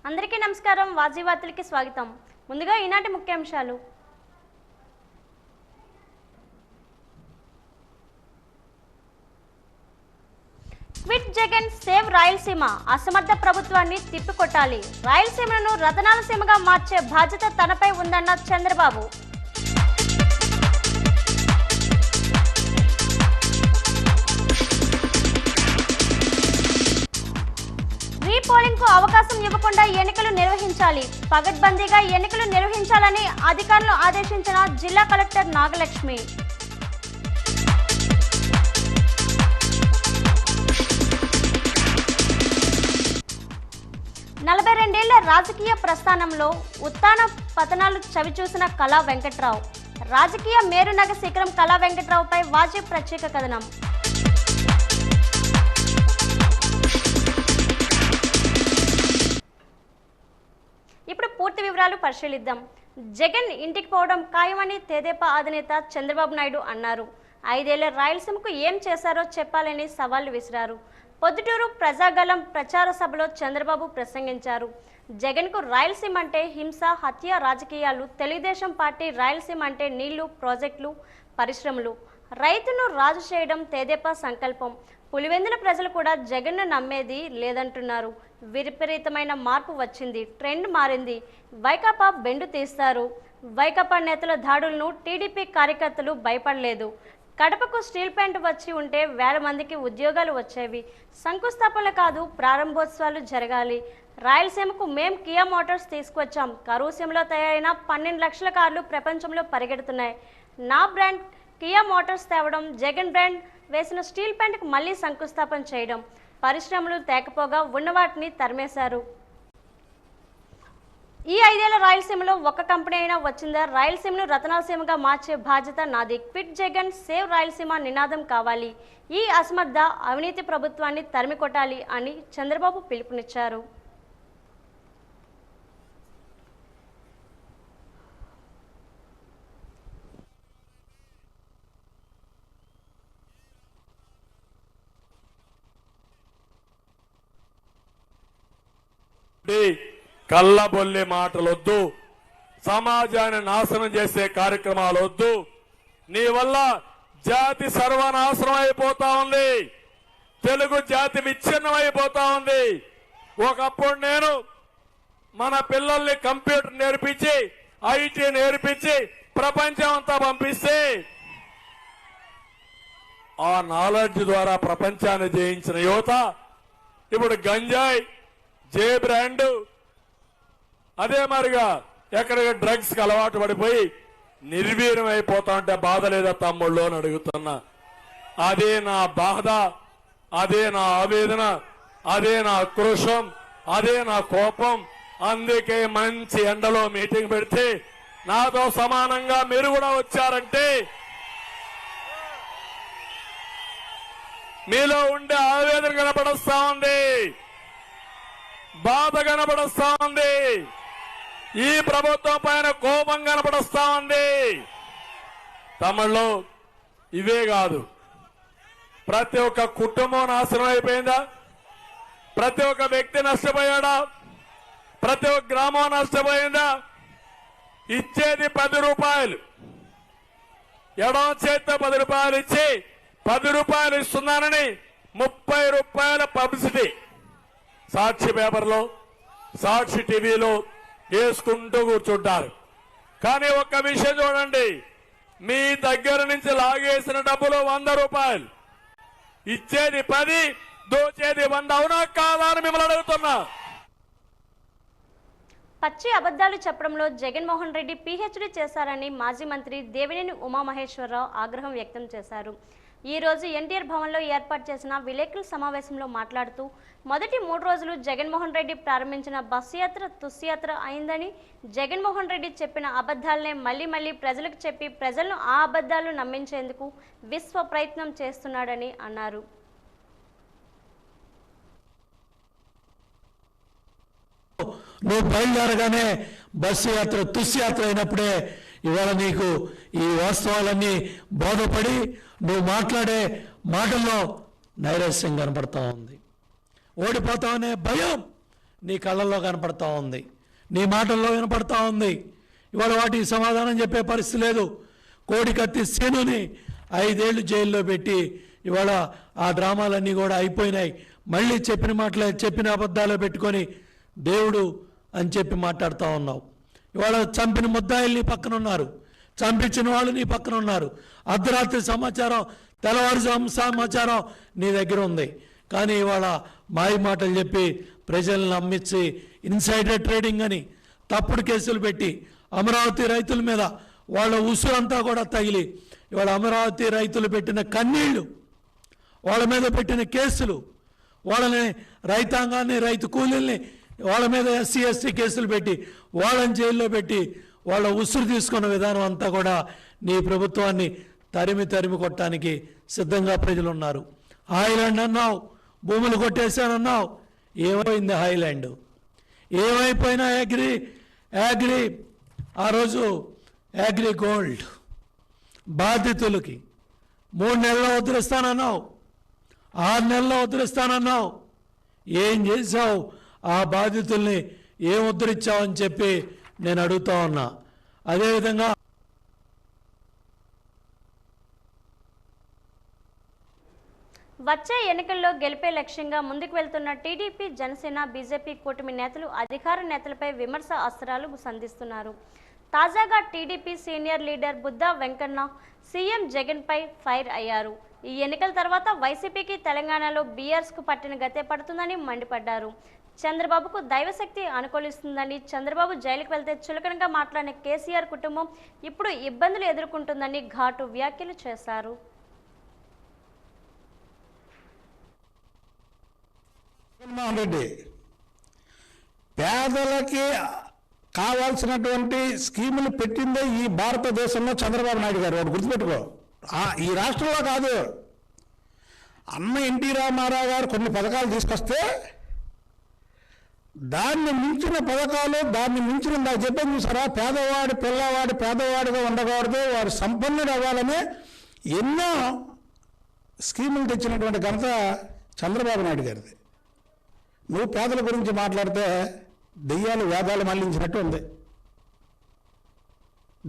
అందరికీ నమస్కారం. వాజీ వార్తలకి స్వాగతం. ముందుగా ఈనాటి ముఖ్యాంశాలు. Quit Jagan, save Rayalaseema. అసమర్థ ప్రభుత్వాన్ని తిప్పికొట్టాలి. రాయలసీమను రతనాల సీమగా మార్చే బాధ్యత తనపై ఉందన్న చంద్రబాబు. రీపోలింగ్ కు అవకాశం ఇవ్వకుండా ఎన్నికలు నిర్వహించాలి. పగడ్బందీగా ఎన్నికలు నిర్వహించాలని అధికారులను ఆదేశించిన జిల్లా కలెక్టర్ నాగలక్ష్మి. నలభై రెండేళ్ల రాజకీయ ప్రస్థానంలో ఉత్తాన పతనాలు చవిచూసిన కళా వెంకట్రావు. రాజకీయ మేరునగ శిఖరం కళా వెంకట్రావుపై వాజీ ప్రత్యేక కథనం. ఇప్పుడు పూర్తి వివరాలు పరిశీలిద్దాం. జగన్ ఇంటికి పోవడం ఖాయమని తెదేపా అధినేత చంద్రబాబు నాయుడు అన్నారు. 5 ఏళ్ల రాయలసీమకు ఏం చేశారో చెప్పాలని సవాళ్లు విసిరారు. పొద్దుటూరు ప్రజాగళం ప్రచార సభలో చంద్రబాబు ప్రసంగించారు. జగన్కు రాయలసీమ అంటే హింస, హత్య రాజకీయాలు. తెలుగుదేశం పార్టీ రాయలసీమ అంటే నీళ్లు, ప్రాజెక్టులు, పరిశ్రమలు. రైతును రాజు చేయడం తెదేపా సంకల్పం. పులివెందుల ప్రజలు కూడా జగన్ను నమ్మేది లేదంటున్నారు. విపరీతమైన మార్పు వచ్చింది, ట్రెండ్ మారింది. వైకాపా బెండు తీస్తారు. వైకాపా నేతల దాడులను టీడీపీ కార్యకర్తలు భయపడలేదు. కడపకు స్టీల్ ప్లాంట్ వచ్చి ఉంటే వేల మందికి ఉద్యోగాలు వచ్చేవి. శంకుస్థాపనలు కాదు, ప్రారంభోత్సవాలు జరగాలి. రాయలసీమకు మేం కియా మోటార్స్ తీసుకొచ్చాం. కరువు సీమలో తయారైన 12 లక్షల కార్లు ప్రపంచంలో పరిగెడుతున్నాయి. నా బ్రాండ్ కియా మోటార్స్ తేవడం, జగన్ బ్రాండ్ వేసిన స్టీల్ ప్లాంట్కు మళ్లీ శంకుస్థాపన చేయడం. పరిశ్రమలు తేకపోగా ఉన్నవాటిని తరిమేశారు. ఈ 5 ఏళ్ల రాయలసీమలో ఒక్క కంపెనీ అయినా వచ్చిందా? రాయలసీమను రతనాల సీమగా మార్చే బాధ్యత నాది. క్విట్ జగన్, సేవ్ రాయలసీమ నినాదం కావాలి. ఈ అసమర్థ అవినీతి ప్రభుత్వాన్ని తరిమి కొట్టాలి అని చంద్రబాబు పిలుపునిచ్చారు. కళ్ళబొల్లి మాటలొద్దు, సమాజాన్ని నాశనం చేసే కార్యక్రమాలు వద్దు. నీ వల్ల జాతి సర్వనాశనం అయిపోతా ఉంది. తెలుగు జాతి విచ్ఛిన్నం అయిపోతా ఉంది. ఒకప్పుడు నేను మన పిల్లల్ని కంప్యూటర్ నేర్పించి, ఐటీ నేర్పించి ప్రపంచం అంతా పంపిస్తే ఆ నాలెడ్జ్ ద్వారా ప్రపంచాన్ని జయించిన యువత ఇప్పుడు గంజాయి, జే బ్రాండ్, అదే మరిగా ఎక్కడికి డ్రగ్స్ కి అలవాటు పడిపోయి నిర్వీర్యం అయిపోతా ఉంటే బాధ లేదా తమ్ముళ్ళు అని అడుగుతున్నా. అదే నా బాధ, అదే నా ఆవేదన, అదే నా ఆక్రోశం, అదే నా కోపం. అందుకే మంచి ఎండలో మీటింగ్ పెడితే నాతో సమానంగా మీరు కూడా వచ్చారంటే మీలో ఉండే ఆవేదన కనపడస్తా ఉంది, బాధ కనపడస్తా ఉంది, ఈ ప్రభుత్వం పైన కోపం కనపడస్తా ఉంది. తమిళలో ఇవే కాదు, ప్రతి ఒక్క కుటుంబం నాశనం అయిపోయిందా? ప్రతి ఒక్క వ్యక్తి నష్టపోయాడా? ప్రతి ఒక్క గ్రామం నష్టపోయిందా? ఇచ్చేది 10 రూపాయలు, ఎడమ చేతితో 10 రూపాయలు ఇచ్చి 10 రూపాయలు ఇస్తున్నానని 30 రూపాయల పబ్లిసిటీ సాక్షి పేపర్లో, సాక్షి టీవీలో వేసుకుంటూ కూర్చుంటారు. కానీ ఒక్క విషయం చూడండి, మీ దగ్గర నుంచి లాగేసిన డబ్బులు 100 రూపాయలు, ఇచ్చేది 10, దోచేది 100. అవునా కాదా అని మిమ్మల్ని అడుగుతున్నా. పచ్చి అబద్ధాలు చెప్పడంలో జగన్మోహన్ రెడ్డి పీహెచ్డీ చేశారని మాజీ మంత్రి దేవినేని ఉమామహేశ్వరరావు ఆగ్రహం వ్యక్తం చేశారు. ఈ రోజు ఎన్టీఆర్ భవన్లో ఏర్పాటు చేసిన విలేకరుల సమావేశంలో మాట్లాడుతూ, మొదటి 3 రోజులు జగన్మోహన్ రెడ్డి ప్రారంభించిన బస్సు యాత్ర తుస్యాత్ర అయిందని, జగన్మోహన్ రెడ్డి చెప్పిన అబద్ధాలనే మళ్లీ ప్రజలకు చెప్పి ప్రజలను ఆ అబద్ధాలు నమ్మించేందుకు విశ్వ ప్రయత్నం చేస్తున్నాడని అన్నారు. నువ్వు బయలుదేరగానే బస్సు యాత్ర తుస్యాత్ర అయినప్పుడే ఇవాళ నీకు ఈ వాస్తవాలన్నీ బోధపడి నువ్వు మాట్లాడే మాటల్లో నైరాశ్యం కనపడతా ఉంది. ఓడిపోతామనే భయం నీ కళ్ళల్లో కనపడతా ఉంది, నీ మాటల్లో వినపడతా ఉంది. ఇవాళ వాటికి సమాధానం చెప్పే పరిస్థితి లేదు. కోడికత్తి సీనుని 5 ఏళ్ళు జైల్లో పెట్టి ఇవాళ ఆ డ్రామాలన్నీ కూడా అయిపోయినాయి. మళ్ళీ చెప్పిన మాటలే, చెప్పిన అబద్ధాలు పెట్టుకొని దేవుడు అని చెప్పి మాట్లాడుతూ ఉన్నావు. ఇవాళ చంపిన ముద్దాయిలు నీ పక్కన ఉన్నారు, చంపించిన వాళ్ళు నీ పక్కన ఉన్నారు. అర్ధరాత్రి సమాచారం, తెల్లవారుజాము సమాచారం నీ దగ్గర ఉంది. కానీ ఇవాళ మాయ మాటలు చెప్పి ప్రజలను నమ్మించి ఇన్సైడర్ ట్రేడింగ్ అని తప్పుడు కేసులు పెట్టి అమరావతి రైతుల మీద వాళ్ళ ఉసురంతా కూడా తగిలి ఇవాళ అమరావతి రైతులు పెట్టిన కన్నీళ్లు, వాళ్ళ మీద పెట్టిన కేసులు, వాళ్ళని రైతాంగాన్ని, రైతు కూలీల్ని వాళ్ళ మీద SC ST కేసులు పెట్టి వాళ్ళని జైల్లో పెట్టి వాళ్ళ ఉసురు తీసుకున్న విధానం అంతా కూడా నీ ప్రభుత్వాన్ని తరిమి కొట్టడానికి సిద్ధంగా ప్రజలు ఉన్నారు. హాయిలాండ్ అన్నావు, భూములు కొట్టేశానన్నావు. ఏమైంది హాయిలాండ్? ఏమైపోయినా యాగ్రీ ఆ రోజు యాగ్రీ గోల్డ్ బాధితులకి 3 నెలల్లో వదిలిస్తానన్నావు, 6 నెలల్లో వదిలిస్తానన్నావు. ఏం చేశావు? ఆ బాధితుల్ని ఏం ఉద్ధరించావని చెప్పి నేను అడుగుతా ఉన్నా. అదేవిధంగా వచ్చే ఎన్నికల్లో గెలిపే లక్ష్యంగా ముందుకు వెళ్తున్న టీడీపీ, జనసేన, బీజేపీ కూటమి నేతలు అధికార నేతలపై విమర్శ అస్త్రాలు సంధిస్తున్నారు. తాజాగా TDP senior leader Buddha Venkanna CM జగన్పై ఫైర్ అయ్యారు. ఈ ఎన్నికల తర్వాత వైసీపీకి తెలంగాణలో బీఆర్ఎస్కు పట్టిన గతే పడుతుందని మండిపడ్డారు. చంద్రబాబుకు దైవశక్తి అనుకూలిస్తుందని, చంద్రబాబు జైలుకు వెళ్తే చులకనగా మాట్లాడిన కేసీఆర్ కుటుంబం ఇప్పుడు ఇబ్బందులు ఎదుర్కొంటుందని ఘాటు వ్యాఖ్యలు చేశారు. జగన్మోహన్ రెడ్డి పేదలకి కావాల్సినటువంటి స్కీములు పెట్టిందే ఈ భారతదేశంలో చంద్రబాబు నాయుడు గారు. ఒకటి గుర్తుపెట్టుకో, ఈ రాష్ట్రంలో కాదు, అన్న ఎన్టీ రామారావు గారు కొన్ని పథకాలు తీసుకొస్తే దాన్ని మించిన పథకాలు, దాన్ని మించిన నాకు చెప్పాను చూసారా, పేదవాడి పిల్లవాడి పేదవాడిగా ఉండకూడదు, వాడు సంపన్నుడు అవ్వాలని ఎన్నో స్కీములు తెచ్చినటువంటి ఘనత చంద్రబాబు నాయుడు గారిది. నువ్వు పేదల గురించి మాట్లాడితే దెయ్యాలు వేదాలు మళ్లించినట్టు ఉంది.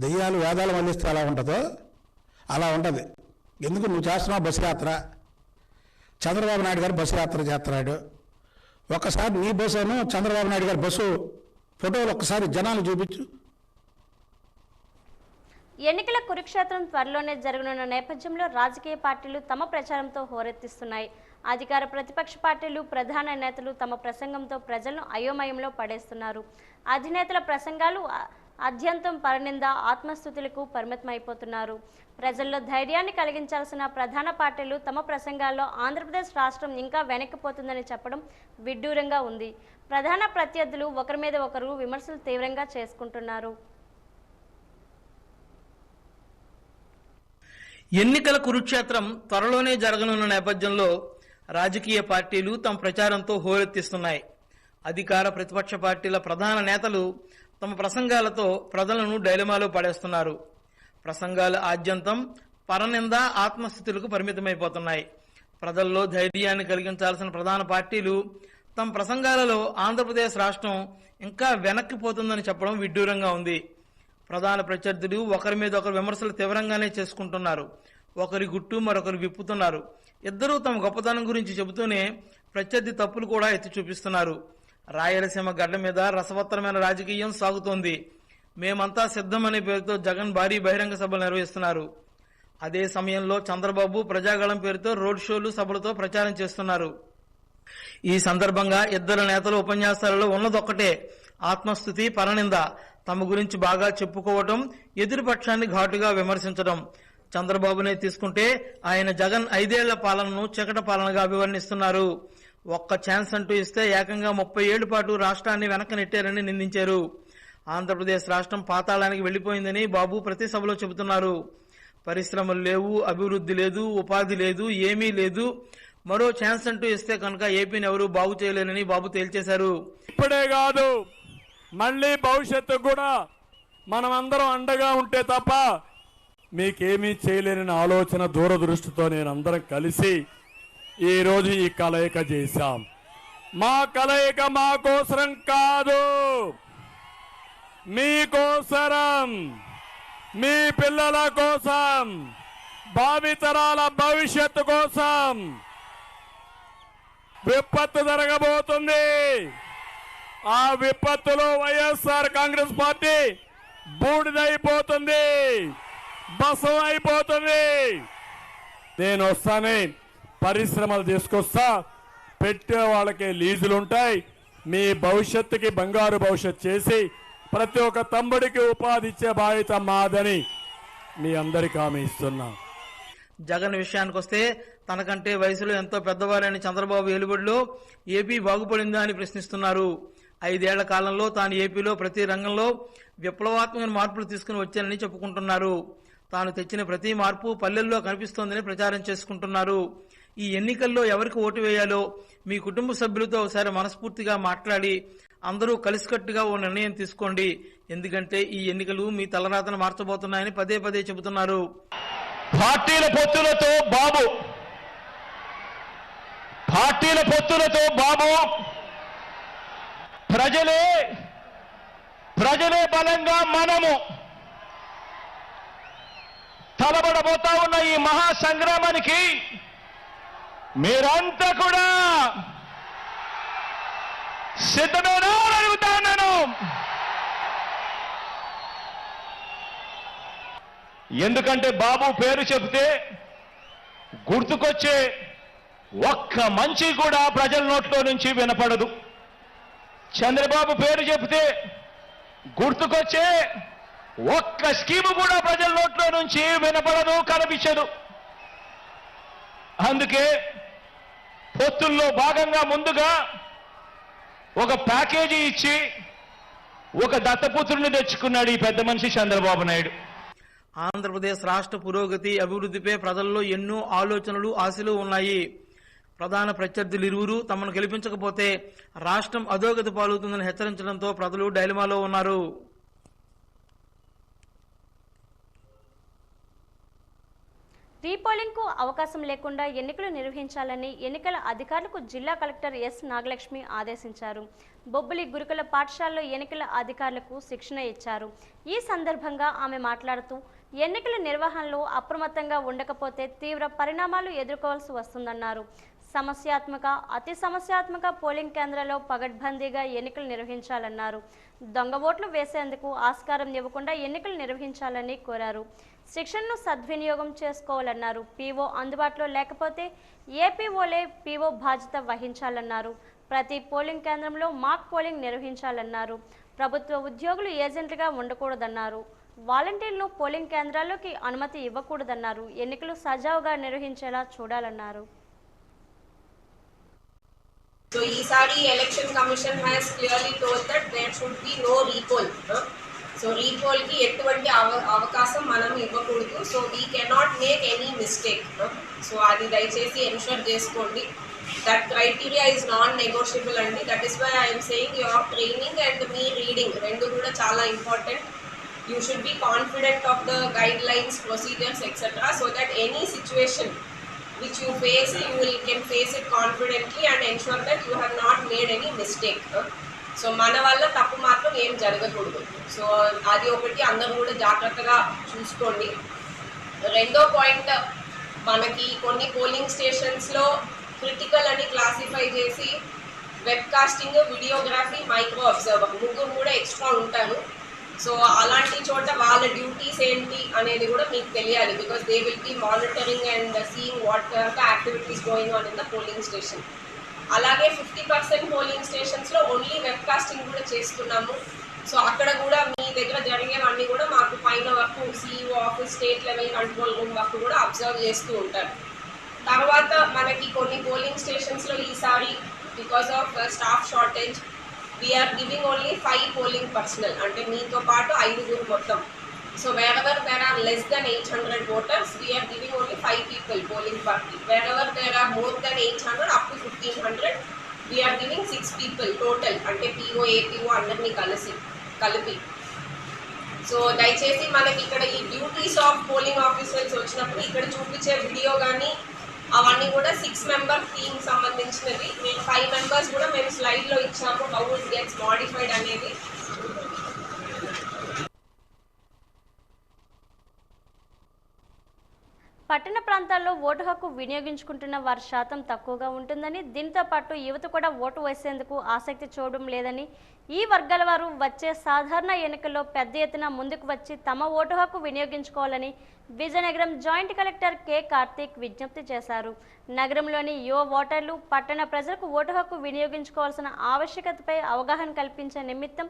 దెయ్యాలు వేదాలు మళ్లిస్తే ఎలా ఉంటుందో అలా ఉంటుంది. ఎందుకు నువ్వు చేస్తున్నావు బస్సు యాత్ర, చంద్రబాబు నాయుడు గారు బస్సు యాత్ర చేస్తున్నాడు. ఒక్కసారి నీ బస్సును చంద్రబాబు నాయుడు గారి బస్సు ఫోటోలు ఒక్కసారి జనాలు చూపించు. ఎన్నికల కురుక్షేత్రం త్వరలోనే జరగనున్న నేపథ్యంలో రాజకీయ పార్టీలు తమ ప్రచారంతో హోరెత్తిస్తున్నాయి. అధికార ప్రతిపక్ష పార్టీలు, ప్రధాన నేతలు తమ ప్రసంగంతో ప్రజలను అయోమయంలో పడేస్తున్నారు. అధినేతల ప్రసంగాలు అత్యంతం పరనింద, ఆత్మస్థుతులకు పరిమితమైపోతున్నారు. ప్రజల్లో ధైర్యాన్ని కలిగించాల్సిన ప్రధాన పార్టీలు తమ ప్రసంగాల్లో ఆంధ్రప్రదేశ్ రాష్ట్రం ఇంకా వెనక్కిపోతుందని చెప్పడం విడ్డూరంగా ఉంది. ప్రధాన ప్రత్యర్థులు ఒకరి మీద ఒకరు విమర్శలు తీవ్రంగా చేసుకుంటున్నారు. ఎన్నికల కురుక్షేత్రం త్వరలోనే జరగనున్న నేపథ్యంలో రాజకీయ పార్టీలు తమ ప్రచారంతో హోరెత్తిస్తున్నాయి. అధికార ప్రతిపక్ష పార్టీల ప్రధాన నేతలు తమ ప్రసంగాలతో ప్రజలను డైలమాలో పడేస్తున్నారు. ప్రసంగాల ఆద్యంతం పరనింద, ఆత్మస్థితులకు పరిమితమైపోతున్నాయి. ప్రజల్లో ధైర్యాన్ని కలిగించాల్సిన ప్రధాన పార్టీలు తమ ప్రసంగాలలో ఆంధ్రప్రదేశ్ రాష్ట్రం ఇంకా వెనక్కిపోతుందని చెప్పడం విడ్డూరంగా ఉంది. ప్రధాన ప్రత్యర్థులు ఒకరి మీద ఒకరు విమర్శలు తీవ్రంగానే చేసుకుంటున్నారు. ఒకరి గుట్టు మరొకరు విప్పుతున్నారు. ఇద్దరూ తమ గొప్పతనం గురించి చెబుతూనే ప్రత్యర్థి తప్పులు కూడా ఎత్తి చూపిస్తున్నారు. రాయలసీమ గడ్డ మీద రసవత్తరమైన రాజకీయం సాగుతోంది. మేమంతా సిద్ధమనే పేరుతో జగన్ భారీ బహిరంగ సభలు నిర్వహిస్తున్నారు. అదే సమయంలో చంద్రబాబు ప్రజాగళం పేరుతో రోడ్ షోలు, సభలతో ప్రచారం చేస్తున్నారు. ఈ సందర్భంగా ఇద్దరు నేతల ఉపన్యాసాలలో ఉన్నదొక్కటే, ఆత్మస్థుతి, పరనింద. తమ గురించి బాగా చెప్పుకోవటం, ఎదురుపక్షాన్ని ఘాటుగా విమర్శించడం. చంద్రబాబునే తీసుకుంటే ఆయన జగన్ 5 ఏళ్ల పాలనను చీకట పాలనగా అభివర్ణిస్తున్నారు. ఒక్క ఛాన్స్ అంటూ ఇస్తే ఏకంగా 30 ఏళ్ల పాటు రాష్ట్రాన్ని వెనక్కి నెట్టారని నిందించారు. ఆంధ్రప్రదేశ్ రాష్ట్రం పాతాళానికి వెళ్లిపోయిందని బాబు ప్రతి సభలో చెబుతున్నారు. పరిశ్రమలు లేవు, అభివృద్ధి లేదు, ఉపాధి లేదు, ఏమీ లేదు. మరో ఛాన్స్ అంటూ ఇస్తే కనుక ఏపీని ఎవరు బాగు చేయలేరని బాబు తేల్చేశారు. ఇప్పుడే కాదు, మళ్ళీ భవిష్యత్తు కూడా మనమందరం అండగా ఉంటే తప్ప మీకేమీ చేయలేని ఆలోచన, దూరదృష్టితో నేను అందరం కలిసి ఈరోజు ఈ కలయిక చేశాం. మా కలయిక మా కోసరం కాదు, మీకోసరం, మీ పిల్లల కోసం, భావితరాల భవిష్యత్తు కోసం. విపత్తు జరగబోతుంది. ఆ విపత్తులో వైఎస్ఆర్ కాంగ్రెస్ పార్టీ బూడిదైపోతుంది, బసం అయిపోతుంది. నేను వస్తానే పరిశ్రమలు తీసుకొస్తా, పెట్టే వాళ్ళకి లీజులుంటాయి. మీ భవిష్యత్తుకి బంగారు భవిష్యత్తు చేసి ప్రతి ఒక్క తమ్ముడికి ఉపాధి ఇచ్చే బాధ్యత మాదని మీ అందరికీ హామీ ఇస్తున్నా. జగన్ విషయానికి వస్తే తనకంటే వయసులో ఎంతో పెద్దవారైన చంద్రబాబు ఏలుబడిలో ఏపీ బాగుపడిందా అని ప్రశ్నిస్తున్నారు. 5 ఏళ్ల కాలంలో తాను ఏపీలో ప్రతి రంగంలో విప్లవాత్మక మార్పులు తీసుకుని వచ్చానని చెప్పుకుంటున్నారు. తాను తెచ్చిన ప్రతి మార్పు పల్లెల్లో కనిపిస్తోందని ప్రచారం చేసుకుంటున్నారు. ఈ ఎన్నికల్లో ఎవరికి ఓటు వేయాలో మీ కుటుంబ సభ్యులతో ఒకసారి మనస్ఫూర్తిగా మాట్లాడి అందరూ కలిసికట్టుగా ఓ నిర్ణయం తీసుకోండి. ఎందుకంటే ఈ ఎన్నికలు మీ తలరాతను మార్చబోతున్నాయని పదే పదే చెబుతున్నారు. పార్టీల పొత్తులతో బాబు ప్రజలే బలంగా మనము తలబడబోతా ఉన్న ఈ మహా సంగ్రామానికి మీరంతా కూడా సిద్ధమేనా అని అడుగుతా ఉన్నాను. ఎందుకంటే బాబు పేరు చెబితే గుర్తుకొచ్చే ఒక్క మంచి కూడా ప్రజల నోట్లో నుంచి వినపడదు. చంద్రబాబు పేరు చెబితే గుర్తుకొచ్చే ఒక్క స్కీము కూడా ప్రజల నోట్లో నుంచి వినపడదు, కనిపించదు. అందుకే పొత్తుల్లో భాగంగా ముందుగా ఒక ప్యాకేజీ ఇచ్చి ఒక దత్తపుత్రుని తెచ్చుకున్నాడు ఈ పెద్ద మనిషి చంద్రబాబు నాయుడు. ఆంధ్రప్రదేశ్ రాష్ట్ర పురోగతి అభివృద్ధిపై ప్రజల్లో ఎన్నో ఆలోచనలు, ఆశలు ఉన్నాయి. ప్రధాన ప్రత్యర్థులు ఇరువురు తమను గెలిపించకపోతే రాష్ట్రం అధోగతి పాలవుతుందని హెచ్చరించడంతో ప్రజలు డైలమాలో ఉన్నారు. రీపోలింగ్ కు అవకాశం లేకుండా ఎన్నికలు నిర్వహించాలని ఎన్నికల అధికారులకు జిల్లా కలెక్టర్ ఎస్ నాగలక్ష్మి ఆదేశించారు. బొబ్బిలి గురుకుల పాఠశాలలో ఎన్నికల అధికారులకు శిక్షణ ఇచ్చారు. ఈ సందర్భంగా ఆమె మాట్లాడుతూ ఎన్నికల నిర్వహణలో అప్రమత్తంగా ఉండకపోతే తీవ్ర పరిణామాలు ఎదుర్కోవాల్సి వస్తుందన్నారు. అతి సమస్యాత్మక పోలింగ్ కేంద్రాల్లో పగడ్బందీగా ఎన్నికలు నిర్వహించాలన్నారు. దొంగ ఓట్లు వేసేందుకు ఆస్కారం ఇవ్వకుండా ఎన్నికలు నిర్వహించాలని కోరారు. శిక్షణను సద్వినియోగం చేసుకోవాలన్నారు. పీఓ అందుబాటులో లేకపోతే ఏపీఓలే పీఓ బాధ్యత వహించాలన్నారు. ప్రతి పోలింగ్ కేంద్రంలో మాక్ పోలింగ్ నిర్వహించాలన్నారు. ప్రభుత్వ ఉద్యోగులు ఏజెంట్లుగా ఉండకూడదన్నారు. వాలంటీర్లను పోలింగ్ కేంద్రాల్లోకి అనుమతి ఇవ్వకూడదన్నారు. ఎన్నికలు సజావుగా నిర్వహించేలా చూడాలన్నారు. So, ESARI Election Commission has clearly told that there should be no repoll. So, repoll ki ettuvanti avakasam manam ivvakudu. So, we cannot make any mistake. So, adi dayachesi ensure cheskondi. That criteria is non-negotiable andi. That is why I am saying your training and me reading rendu kuda chala important. You should be confident of the guidelines, procedures, etc. so that any situation which you face, can face it confidently and ensure that you have not made any mistake. So మన వల్ల తప్పు మాత్రం ఏం జరగకూడదు. So అది ఒకటి అందరూ కూడా జాగ్రత్తగా చూసుకోండి. రెండో పాయింట్, మనకి కొన్ని పోలింగ్ స్టేషన్స్లో క్రిటికల్ అని క్లాసిఫై చేసి web casting, videography, micro observer ముగ్గురు కూడా ఎక్స్ట్రా ఉంటారు. సో అలాంటి చోట వాళ్ళ డ్యూటీస్ ఏంటి అనేది కూడా మీకు తెలియాలి. Because they will be monitoring and seeing what activities going on in the polling station. అలాగే 50% పోలింగ్ స్టేషన్స్లో ఓన్లీ వెబ్ కాస్టింగ్ కూడా చేస్తున్నాము. సో అక్కడ కూడా మీ దగ్గర జరిగేవన్నీ కూడా మాకు పైన వరకు CEO office, state level control room వరకు కూడా అబ్జర్వ్ చేస్తూ ఉంటారు. తర్వాత మనకి కొన్ని పోలింగ్ స్టేషన్స్లో ఈసారి because of staff shortage we are giving only 5 polling personnel అంటే మీతో పాటు 5 మొత్తం. So wherever there are less than 800 voters, we are giving only 5 people polling party. Wherever there are more than 800 up to 1500, we are giving 6 people total అంటే PO, APO అందరినీ కలిపి. So దయచేసి మనకి ఇక్కడ ఈ డ్యూటీస్ ఆఫ్ పోలింగ్ ఆఫీసర్స్ వచ్చినప్పుడు ఇక్కడ చూపించే వీడియో కానీ అవన్నీ కూడా 6 మెంబర్ టీమ్ సంబంధించినవి. మేము 5 మెంబర్స్ కూడా మేము స్లైడ్లో ఇచ్చాము హౌ ఇట్ గెట్స్ మాడిఫైడ్ అనేది. పట్టణ ప్రాంతాల్లో ఓటు హక్కు వినియోగించుకుంటున్న వారి శాతం తక్కువగా ఉంటుందని, దీంతో పాటు యువత కూడా ఓటు వేసేందుకు ఆసక్తి చూడడం లేదని, ఈ వర్గాల వారు వచ్చే సాధారణ ఎన్నికల్లో పెద్ద ఎత్తున ముందుకు వచ్చి తమ ఓటు హక్కు వినియోగించుకోవాలని Vizianagaram joint collector K Karthik విజ్ఞప్తి చేశారు. నగరంలోని యువ ఓటర్లు పట్టణ ప్రజలకు ఓటు హక్కు వినియోగించుకోవాల్సిన ఆవశ్యకతపై అవగాహన కల్పించే నిమిత్తం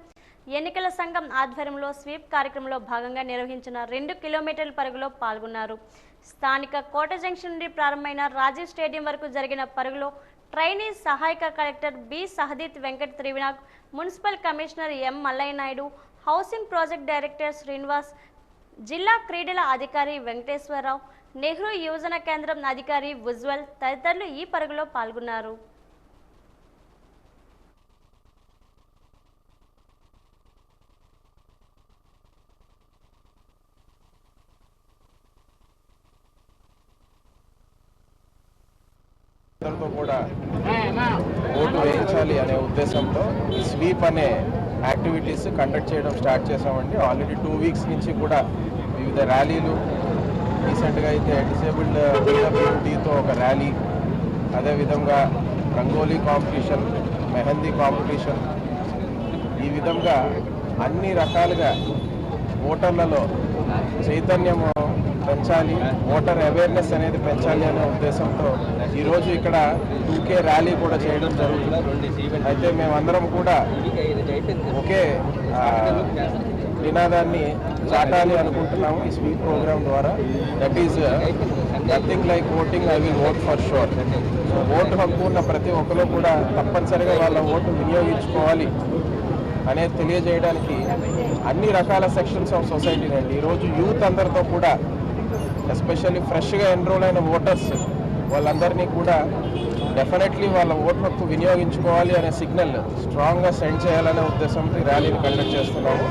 ఎన్నికల సంఘం ఆధ్వర్యంలో స్వీప్ కార్యక్రమంలో భాగంగా నిర్వహించిన 2 కిలోమీటర్ల పరుగులో పాల్గొన్నారు. స్థానిక కోట జంక్షన్ నుండి ప్రారంభమైన రాజీవ్ స్టేడియం వరకు జరిగిన పరుగులో ట్రైనీ సహాయక collector B Sahadith Venkat Trivinag, municipal commissioner M Mallaiah Naidu, housing project director Srinivas, జిల్లా క్రీడల అధికారి వెంకటేశ్వరరావు, నెహ్రూ యువజన కేంద్రం అధికారి ఉజ్వల్ తదితరులు ఈ పరుగులో పాల్గొన్నారు. కూడా ఓటు వేయించాలి అనే ఉద్దేశంతో స్వీప్ అనే యాక్టివిటీస్ కండక్ట్ చేయడం స్టార్ట్ చేసామండి. ఆల్రెడీ 2 వీక్స్ నుంచి కూడా వివిధ ర్యాలీలు, రీసెంట్గా అయితే డిసేబుల్డ్ కమ్యూనిటీతో ఒక ర్యాలీ, అదేవిధంగా రంగోలీ కాంపిటీషన్, మెహందీ కాంపిటీషన్, ఈ విధంగా అన్ని రకాలుగా ఓటర్లలో చైతన్యము పెంచాలి, ఓటర్ అవేర్నెస్ అనేది పెంచాలి అనే ఉద్దేశంతో ఈరోజు ఇక్కడ 2K ర్యాలీ కూడా చేయడం జరుగుతుంది. అయితే మేమందరం కూడా ఒకే నినాదాన్ని చాటాలి అనుకుంటున్నాము ఈ స్వీప్ ప్రోగ్రామ్ ద్వారా. That is nothing like voting, I will vote for sure. So vote హక్కు ఉన్న ప్రతి ఒక్కరు కూడా తప్పనిసరిగా వాళ్ళ ఓటు వినియోగించుకోవాలి అనేది తెలియజేయడానికి అన్ని రకాల సెక్షన్స్ ఆఫ్ సొసైటీ అండి. ఈరోజు యూత్ అందరితో కూడా, ఎస్పెషల్లీ ఫ్రెష్గా ఎన్రోల్ అయిన ఓటర్స్ వాళ్ళందరినీ కూడా డెఫినెట్లీ వాళ్ళ ఓటు హక్కు వినియోగించుకోవాలి అనే సిగ్నల్ స్ట్రాంగ్గా సెండ్ చేయాలనే ఉద్దేశంతో ఈ ర్యాలీని కండక్ట్ చేస్తున్నాము.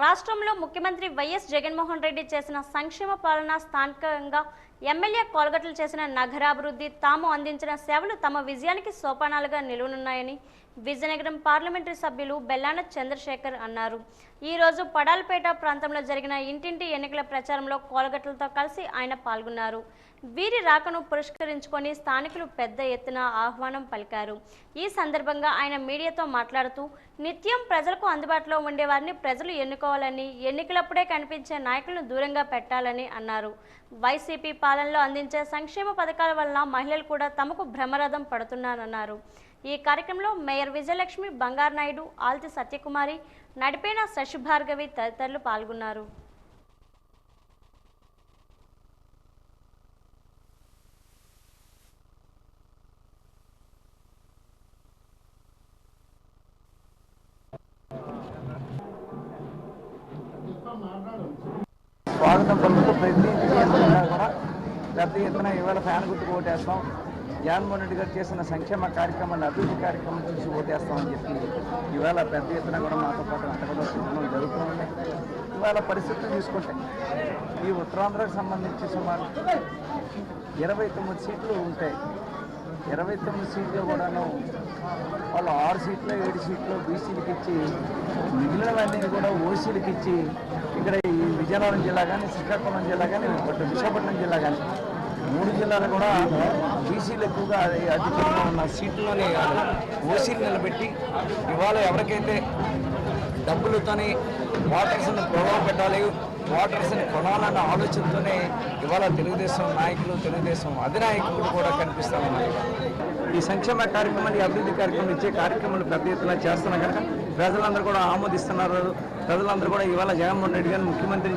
రాష్ట్రంలో ముఖ్యమంత్రి వైఎస్ జగన్మోహన్ రెడ్డి చేసిన సంక్షేమ పాలన, స్థానికంగా ఎమ్మెల్యే కోలగట్లు చేసిన నగరాభివృద్ధి, తాము అందించిన సేవలు తమ విజయానికి సోపానాలుగా నిలువనున్నాయని విజయనగరం పార్లమెంటరీ సభ్యులు బెల్లాన చంద్రశేఖర్ అన్నారు. ఈరోజు పడాల్పేట ప్రాంతంలో జరిగిన ఇంటింటి ఎన్నికల ప్రచారంలో కోలగట్లతో కలిసి ఆయన పాల్గొన్నారు. వీరి రాకను పురస్కరించుకొని స్థానికులు పెద్ద ఎత్తున ఆహ్వానం పలికారు. ఈ సందర్భంగా ఆయన మీడియాతో మాట్లాడుతూ, నిత్యం ప్రజలకు అందుబాటులో ఉండేవారిని ప్రజలు ఎన్నుకోవాలని, ఎన్నికలప్పుడే కనిపించే నాయకులను దూరంగా పెట్టాలని అన్నారు. వైసీపీ పాలనలో అందించే సంక్షేమ పథకాల వలన మహిళలు కూడా తమకు భ్రమరథం పడుతున్నారన్నారు. ఈ కార్యక్రమంలో మేయర్ విజయలక్ష్మి, బంగారు నాయుడు, ఆల్తి సత్యకుమారి, నడిపేన శశిభార్గవి తదితరులు పాల్గొన్నారు. స్వాగతం పలుకుతూ ప్రతి విజయంగా కూడా పెద్ద ఎత్తున ఇవాళ ఫ్యాన్ గుర్తుకు ఓటేస్తాం, జగన్మోహన్ రెడ్డి గారు చేసిన సంక్షేమ కార్యక్రమాన్ని, అభివృద్ధి కార్యక్రమం చూసి ఓటేస్తామని చెప్పి ఇవాళ పెద్ద ఎత్తున కూడా మాతో పాటు అంత కూడా చూడడం జరుగుతుంది. ఇవాళ పరిస్థితులు చూసుకుంటే ఈ ఉత్తరాంధ్రకు సంబంధించి సుమారు 29 సీట్లు ఉంటాయి. 29 సీట్లు కూడాను వాళ్ళు 6 సీట్లు 7 సీట్లు బీసీలకు ఇచ్చి, మిగిలినవన్నీ కూడా ఓసీలకు ఇచ్చి, ఇక్కడ ఈ విజయనగరం జిల్లా కానీ, శ్రీకాకుళం జిల్లా కానీ, విశాఖపట్నం జిల్లా కానీ 3 జిల్లాలు కూడా బీసీలు ఎక్కువగా అధికంగా ఉన్న సీట్లోనే ఓసీలు నిలబెట్టి ఇవాళ ఎవరికైతే డబ్బులతోని ఓటర్స్ని ప్రభావం పెట్టాలి, ఓటర్స్ని కొనాలన్న ఆలోచనతోనే ఇవాళ తెలుగుదేశం నాయకులు, తెలుగుదేశం అధినాయకులు కూడా కనిపిస్తూ ఉన్నారు. ఈ సంక్షేమ కార్యక్రమాన్ని, అభివృద్ధి కార్యక్రమం ఇచ్చే కార్యక్రమాలు పెద్ద ఎత్తున చేస్తున్నా కనుక ప్రజలందరూ కూడా ఆమోదిస్తున్నారు. ప్రజలందరూ కూడా ఇవాళ జగన్మోహన్ రెడ్డి గారిని ముఖ్యమంత్రి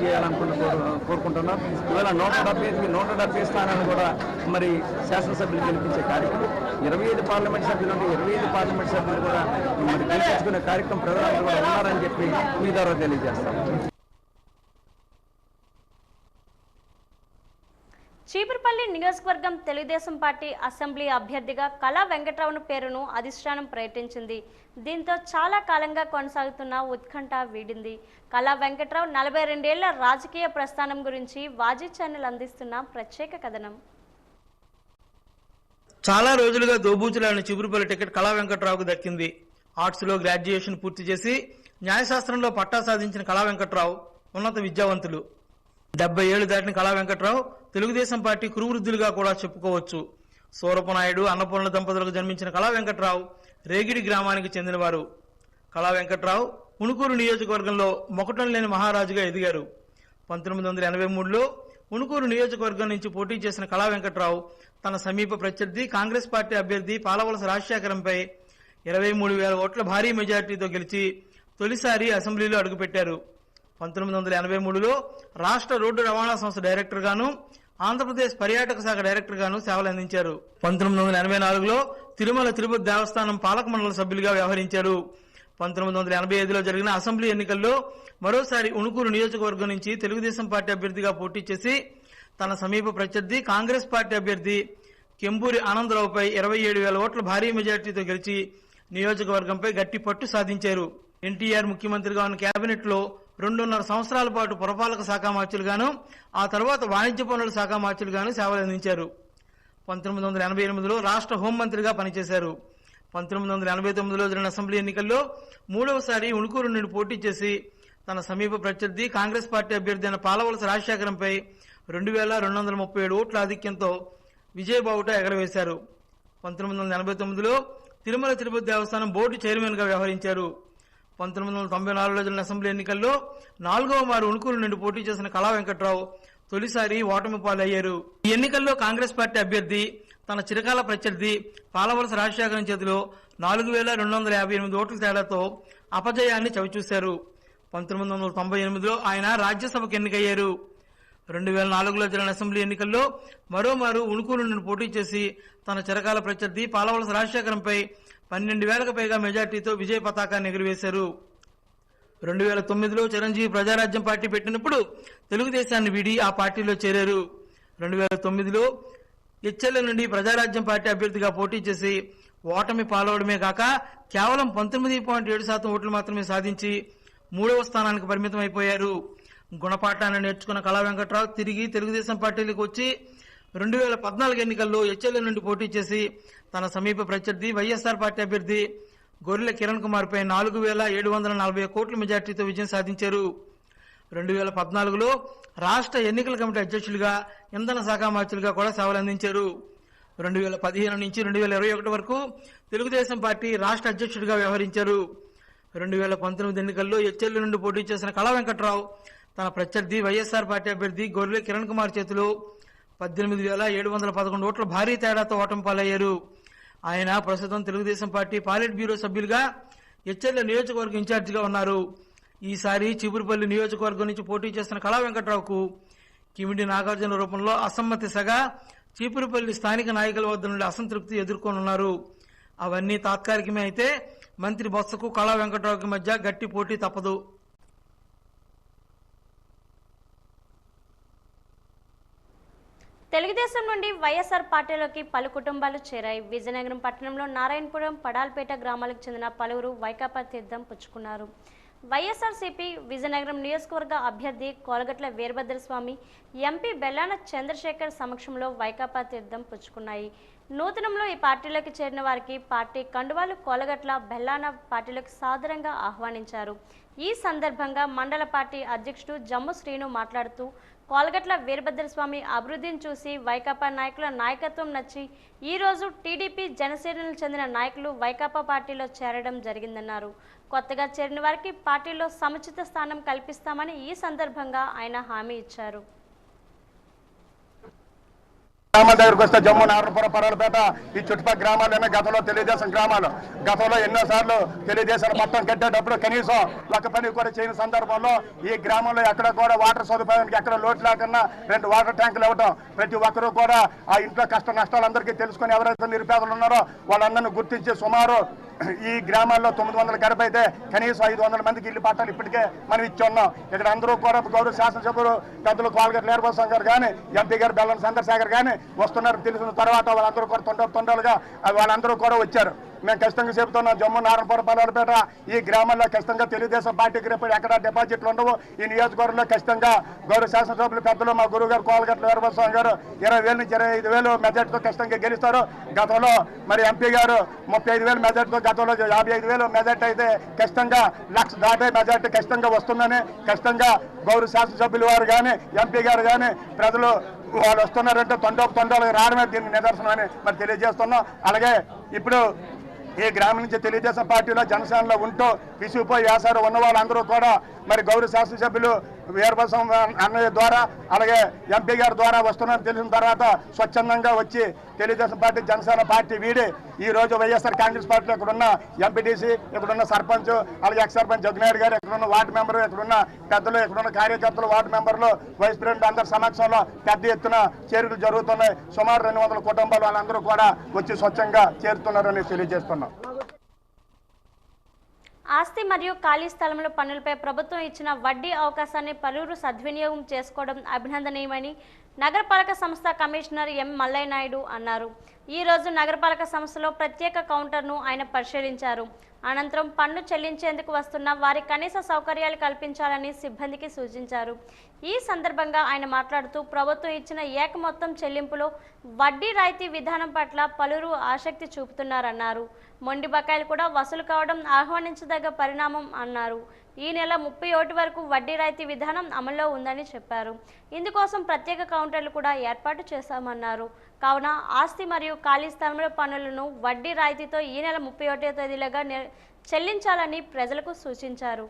కోరుకుంటున్నారు. ఇవాళ 170 స్థానాలు కూడా మరి శాసనసభ్యులు గెలిపించే కార్యక్రమం, 25 పార్లమెంట్ సభ్యులు ఉంటే 25 పార్లమెంట్ సభ్యులు కూడా మరి గెలిపించుకునే కార్యక్రమం ప్రజలందరూ కూడా ఉన్నారని చెప్పి మీ ద్వారా తెలియజేస్తాం. చీపురుపల్లి చీపురుపల్లి నియోజకవర్గం తెలుగుదేశం పార్టీ అసెంబ్లీ అభ్యర్థిగా కళా వెంకట్రావు పేరును అధిష్టానం ప్రకటించింది. దీంతో చాలా కాలంగా కొనసాగుతున్న ఉత్కంఠ వీడింది. కళా వెంకట్రావు 42 ఏళ్ల రాజకీయ ప్రస్థానం గురించి వాజీ ఛానల్ అందిస్తున్న ప్రత్యేక కథనం. చాలా రోజులుగా దోబూచులాడిన చీపురుపల్లి టికెట్ కళా వెంకట్రావుకు దక్కింది. ఆర్ట్స్లో గ్రాడ్యుయేషన్ పూర్తి చేసి న్యాయశాస్త్రంలో పట్టా సాధించిన కళా వెంకట్రావు ఉన్నత విద్యావంతులు. 70 ఏళ్లు దాటిన కళా వెంకట్రావు తెలుగుదేశం పార్టీ కురువృద్ధులుగా కూడా చెప్పుకోవచ్చు. సూరపనాయుడు అన్నపూర్ణ దంపతులకు జన్మించిన కళా వెంకట్రావు రేగిడి గ్రామానికి చెందినవారు. కళా వెంకట్రావు ఉణుకూరు నియోజకవర్గంలో మొకటం లేని మహారాజుగా ఎదిగారు. 1983లో ఉణుకూరు నియోజకవర్గం నుంచి పోటీ చేసిన కళా వెంకట్రావు తన సమీప ప్రత్యర్థి కాంగ్రెస్ పార్టీ అభ్యర్థి పాలవలస రాజశేఖరంపై 23,000 ఓట్ల భారీ మెజార్టీతో గెలిచి తొలిసారి అసెంబ్లీలో అడుగుపెట్టారు. 1983లో రాష్ట్ర రోడ్డు రవాణా సంస్థ డైరెక్టర్ గాను, ఆంధ్రప్రదేశ్ పర్యాటక శాఖ డైరెక్టర్ గాను సేవలు అందించారు. 1984లో తిరుమల తిరుపతి దేవస్థానం పాలక మండలి సభ్యులుగా వ్యవహరించారు. 1985లో జరిగిన అసెంబ్లీ ఎన్నికల్లో మరోసారి ఉణుకూరు నియోజకవర్గం నుంచి తెలుగుదేశం పార్టీ అభ్యర్థిగా పోటీ చేసి తన సమీప ప్రత్యర్థి కాంగ్రెస్ పార్టీ అభ్యర్థి కెంబూరి ఆనందరావుపై 27,000 ఓట్ల భారీ మెజార్టీతో గెలిచి నియోజకవర్గంపై గట్టి పట్టు సాధించారు. ఎన్టీఆర్ ముఖ్యమంత్రిగా ఉన్న కేబినెట్ లో 2.5 సంవత్సరాల పాటు పురపాలక శాఖ మార్చులుగాను, ఆ తర్వాత వాణిజ్య పనుల శాఖ మార్చులుగాను సేవలు అందించారు. 1988లో రాష్ట్ర హోంమంత్రిగా పనిచేశారు. 1989లో జరిగిన అసెంబ్లీ ఎన్నికల్లో మూడవసారి ఉణుకూరు నుండి పోటీ చేసి తన సమీప ప్రత్యర్థి కాంగ్రెస్ పార్టీ అభ్యర్థి అయిన పాలవలస రాజశేఖరంపై 2,237 ఓట్ల ఆధిక్యంతో విజయబావుట ఎగరవేశారు. 1989లో తిరుమల తిరుపతి దేవస్థానం బోర్డు చైర్మన్ గా వ్యవహరించారు. 1994లో జరిగిన అసెంబ్లీ ఎన్నికల్లో 4వ మారు ఉణుకూరు నుండి పోటీ చేసిన కళా వెంకట్రావు తొలిసారి ఓటమి పాలయ్యారు. ఈ ఎన్నికల్లో కాంగ్రెస్ పార్టీ అభ్యర్థి తన చిరకాల ప్రత్యర్థి పాలవలస రాజశేఖరం చేతిలో 4,258 ఓట్ల తేడాతో అపజయాన్ని చవిచూశారు. 1998లో ఆయన రాజ్యసభకు ఎన్నికయ్యారు. 2004లో జరిగిన అసెంబ్లీ ఎన్నికల్లో మరోమారు ఉణుకూరు నుండి పోటీ చేసి తన చిరకాల ప్రత్యర్థి పాలవలస రాజశేఖరంపై 12,000కు పైగా మెజార్టీతో విజయ పతాకాన్ని ఎగురవేశారు. 2009లో చిరంజీవి ప్రజారాజ్యం పార్టీ పెట్టినప్పుడు తెలుగుదేశాన్ని వీడి ఆ పార్టీలో చేరారు. 2009లో హెచ్ఎల్ నుండి ప్రజారాజ్యం పార్టీ అభ్యర్థిగా పోటీ చేసి ఓటమి పాలవడమే కాక కేవలం 19.7% ఓట్లు మాత్రమే సాధించి 3వ స్థానానికి పరిమితం అయిపోయారు. గుణపాఠాన్ని నేర్చుకున్న కళా వెంకట్రావు తిరిగి తెలుగుదేశం పార్టీలకు వచ్చి 2014 ఎన్నికల్లో హెచ్ఎల్ నుండి పోటీ చేసి తన సమీప ప్రత్యర్థి వైఎస్ఆర్ పార్టీ అభ్యర్థి గొర్రెల కిరణ్ కుమార్ పై 4,740 కోట్ల మెజార్టీతో విజయం సాధించారు. 2014లో రాష్ట్ర ఎన్నికల కమిటీ అధ్యక్షులుగా, ఇంధన శాఖ మార్చులుగా కూడా సేవలు అందించారు. 2015 నుంచి 2021 వరకు తెలుగుదేశం పార్టీ రాష్ట్ర అధ్యక్షుడిగా వ్యవహరించారు. 2019 ఎన్నికల్లో హెచ్ఎల్ నుండి పోటీ చేసిన కళా వెంకట్రావు తన ప్రత్యర్థి వైఎస్ఆర్ పార్టీ అభ్యర్థి గొర్రెల కిరణ్ కుమార్ చేతిలో 18,711 ఓట్ల భారీ తేడాతో ఓటమి పాలయ్యారు. ఆయన ప్రస్తుతం తెలుగుదేశం పార్టీ పాలిట్ బ్యూరో సభ్యులుగా హెచ్ఎల్ నియోజకవర్గ ఇన్ఛార్జిగా ఉన్నారు. ఈసారి చీపురుపల్లి నియోజకవర్గం నుంచి పోటీ చేస్తున్న కళా వెంకట్రావుకు కిమిడి నాగార్జున రూపంలో అసమ్మతి సగా చీపురుపల్లి స్థానిక నాయకుల వద్ద నుండి అసంతృప్తి ఎదుర్కొనున్నారు. అవన్నీ తాత్కాలికమే అయితే మంత్రి బొత్సకు కళా వెంకట్రావుకి మధ్య గట్టి పోటీ తప్పదు. తెలుగుదేశం నుండి వైఎస్ఆర్ పార్టీలోకి పలు కుటుంబాలు చేరాయి. విజయనగరం పట్టణంలో నారాయణపురం, పడాల్పేట గ్రామాలకు చెందిన పలువురు వైకాపా తీర్థం పుచ్చుకున్నారు. వైఎస్ఆర్సీపీ విజయనగరం నియోజకవర్గ అభ్యర్థి కోలగట్ల వీరభద్రస్వామి, ఎంపీ బెల్లాన చంద్రశేఖర్ సమక్షంలో వైకాపా తీర్థం పుచ్చుకున్నాయి. నూతనంలో ఈ పార్టీలోకి చేరిన వారికి పార్టీ కండువాలు కోలగట్ల బెల్లాన పార్టీలోకి సాదరంగా ఆహ్వానించారు. ఈ సందర్భంగా మండల పార్టీ అధ్యక్షుడు జమ్ము శ్రీను మాట్లాడుతూ కోలగట్ల వీరభద్రస్వామి అభివృద్ధిని చూసి వైకాపా నాయకుల నాయకత్వం నచ్చి ఈరోజు టీడీపీ, జనసేనకు చెందిన నాయకులు వైకాపా పార్టీలో చేరడం జరిగిందన్నారు. కొత్తగా చేరిన వారికి పార్టీలో సముచిత స్థానం కల్పిస్తామని ఈ సందర్భంగా ఆయన హామీ ఇచ్చారు. గ్రామాల దగ్గరకు వస్తే జమ్ము, నారాయణపురం, పరాలపేట ఈ చుట్టుపక్కల గ్రామాలైనా గతంలో తెలుగుదేశం గ్రామాలు గతంలో ఎన్నోసార్లు తెలుగుదేశం పట్టం కట్టేటప్పుడు కనీసం ఒక పని కూడా చేయని సందర్భంలో ఈ గ్రామంలో ఎక్కడ కూడా వాటర్ సదుపాయానికి ఎక్కడ లోటు లేకుండా 2 వాటర్ ట్యాంకులు ఇవ్వడం, ప్రతి ఒక్కరూ కూడా ఆ ఇంట్లో కష్ట నష్టాలు అందరికీ తెలుసుకుని ఎవరైతే నిరుపేదలు ఉన్నారో వాళ్ళందరినీ గుర్తించి సుమారు ఈ గ్రామాల్లో 900 గడప అయితే కనీసం 500 మందికి ఇల్లు పట్టాలి ఇప్పటికే మనం ఇచ్చి ఉన్నాం. ఇక్కడ అందరూ కూడా గౌరవ శాసనసభ్యులు పెద్దలు కోలగట్ల వీరభద్రం గారు కానీ ఎంపీ గారు బెల్లం చంద్రశేఖర్ కానీ వస్తున్నారు. తెలిసిన తర్వాత వాళ్ళందరూ కూడా తొండలుగా వాళ్ళందరూ కూడా వచ్చారు. మేము ఖచ్చితంగా చెబుతున్నాం, జమ్ము నారాయణపురం పల్లెపేట ఈ గ్రామాల్లో ఖచ్చితంగా తెలుగుదేశం పార్టీకి రేపు ఎక్కడ డిపాజిట్లు ఉండవు. ఈ నియోజకవర్గంలో ఖచ్చితంగా గౌరవ శాసనసభ్యులు పెద్దలు మా గురువు గారు కోలగట్ల వీరభద్రం గారు 20,000 నుంచి 25,000 మెజార్టీతో ఖచ్చితంగా గెలుస్తారు. గతంలో మరి ఎంపీ గారు 35,000 మెజార్టీతో, గతంలో 55,000 మెజార్టీ అయితే ఖచ్చితంగా 1,00,000 దాటే మెజార్టీ ఖచ్చితంగా వస్తుందని ఖచ్చితంగా గౌరవ శాసనసభ్యులు వారు కానీ ఎంపీ గారు కానీ ప్రజలు వాళ్ళు వస్తున్నారంటే తొండలు రావడమే దీనికి నిదర్శనం అని మరి తెలియజేస్తున్నాం. అలాగే ఇప్పుడు ఈ గ్రామం నుంచి తెలుగుదేశం పార్టీలో జనసేనలో ఉంటూ విసిగిపోయి వేసారు ఉన్న వాళ్ళందరూ కూడా మరి గౌరవ శాసనసభ్యులు వీరభద్రం అన్నయ్య ద్వారా అలాగే ఎంపీ గారి ద్వారా వస్తున్నారని తెలిసిన తర్వాత స్వచ్ఛందంగా వచ్చి తెలుగుదేశం పార్టీ జనసేన పార్టీ వీడి ఈ రోజు వైఎస్ఆర్ కాంగ్రెస్ పార్టీలో ఇక్కడున్న ఎంపీటీసీ, ఇక్కడున్న సర్పంచ్, అలాగే ఎక్స్ సర్పంచ్ జగ్నాయుడు గారు, ఇక్కడున్న వార్డు మెంబరు, ఇక్కడున్న పెద్దలు, ఇక్కడున్న కార్యకర్తలు, వార్డు మెంబర్లు, వైస్ ప్రెసిడెంట్ అందరి సమక్షంలో పెద్ద ఎత్తున చేరికలు జరుగుతున్నాయి. సుమారు 200 కుటుంబాలు వాళ్ళందరూ కూడా వచ్చి స్వచ్ఛంగా చేరుతున్నారని తెలియజేస్తున్నాం. ఆస్తి మరియు ఖాళీ స్థలంలో పన్నులపై ప్రభుత్వం ఇచ్చిన వడ్డీ అవకాశాన్ని పలువురు సద్వినియోగం చేసుకోవడం అభినందనీయమని నగరపాలక సంస్థ కమిషనర్ ఎం మల్లయ్య నాయుడు అన్నారు. ఈ రోజు నగరపాలక సంస్థలో ప్రత్యేక కౌంటర్ను ఆయన పరిశీలించారు. అనంతరం పన్ను చెల్లించేందుకు వస్తున్న వారి కనీస సౌకర్యాలు కల్పించాలని సిబ్బందికి సూచించారు. ఈ సందర్భంగా ఆయన మాట్లాడుతూ ప్రభుత్వం ఇచ్చిన ఏక మొత్తం చెల్లింపులో వడ్డీ రాయితీ విధానం పట్ల పలువురు ఆసక్తి చూపుతున్నారన్నారు. మొండి బకాయిలు కూడా వసూలు కావడం ఆహ్వానించదగ్గ పరిణామం అన్నారు. ఈ నెల 31 వరకు వడ్డీ రాయితీ విధానం అమల్లో ఉందని చెప్పారు. ఇందుకోసం ప్రత్యేక కౌంటర్లు కూడా ఏర్పాటు చేశామన్నారు. కావున ఆస్తి మరియు ఖాళీ స్థలంలో పన్నులను వడ్డీ రాయితీతో ఈ నెల 31వ తేదీలుగా చెల్లించాలని ప్రజలకు సూచించారు.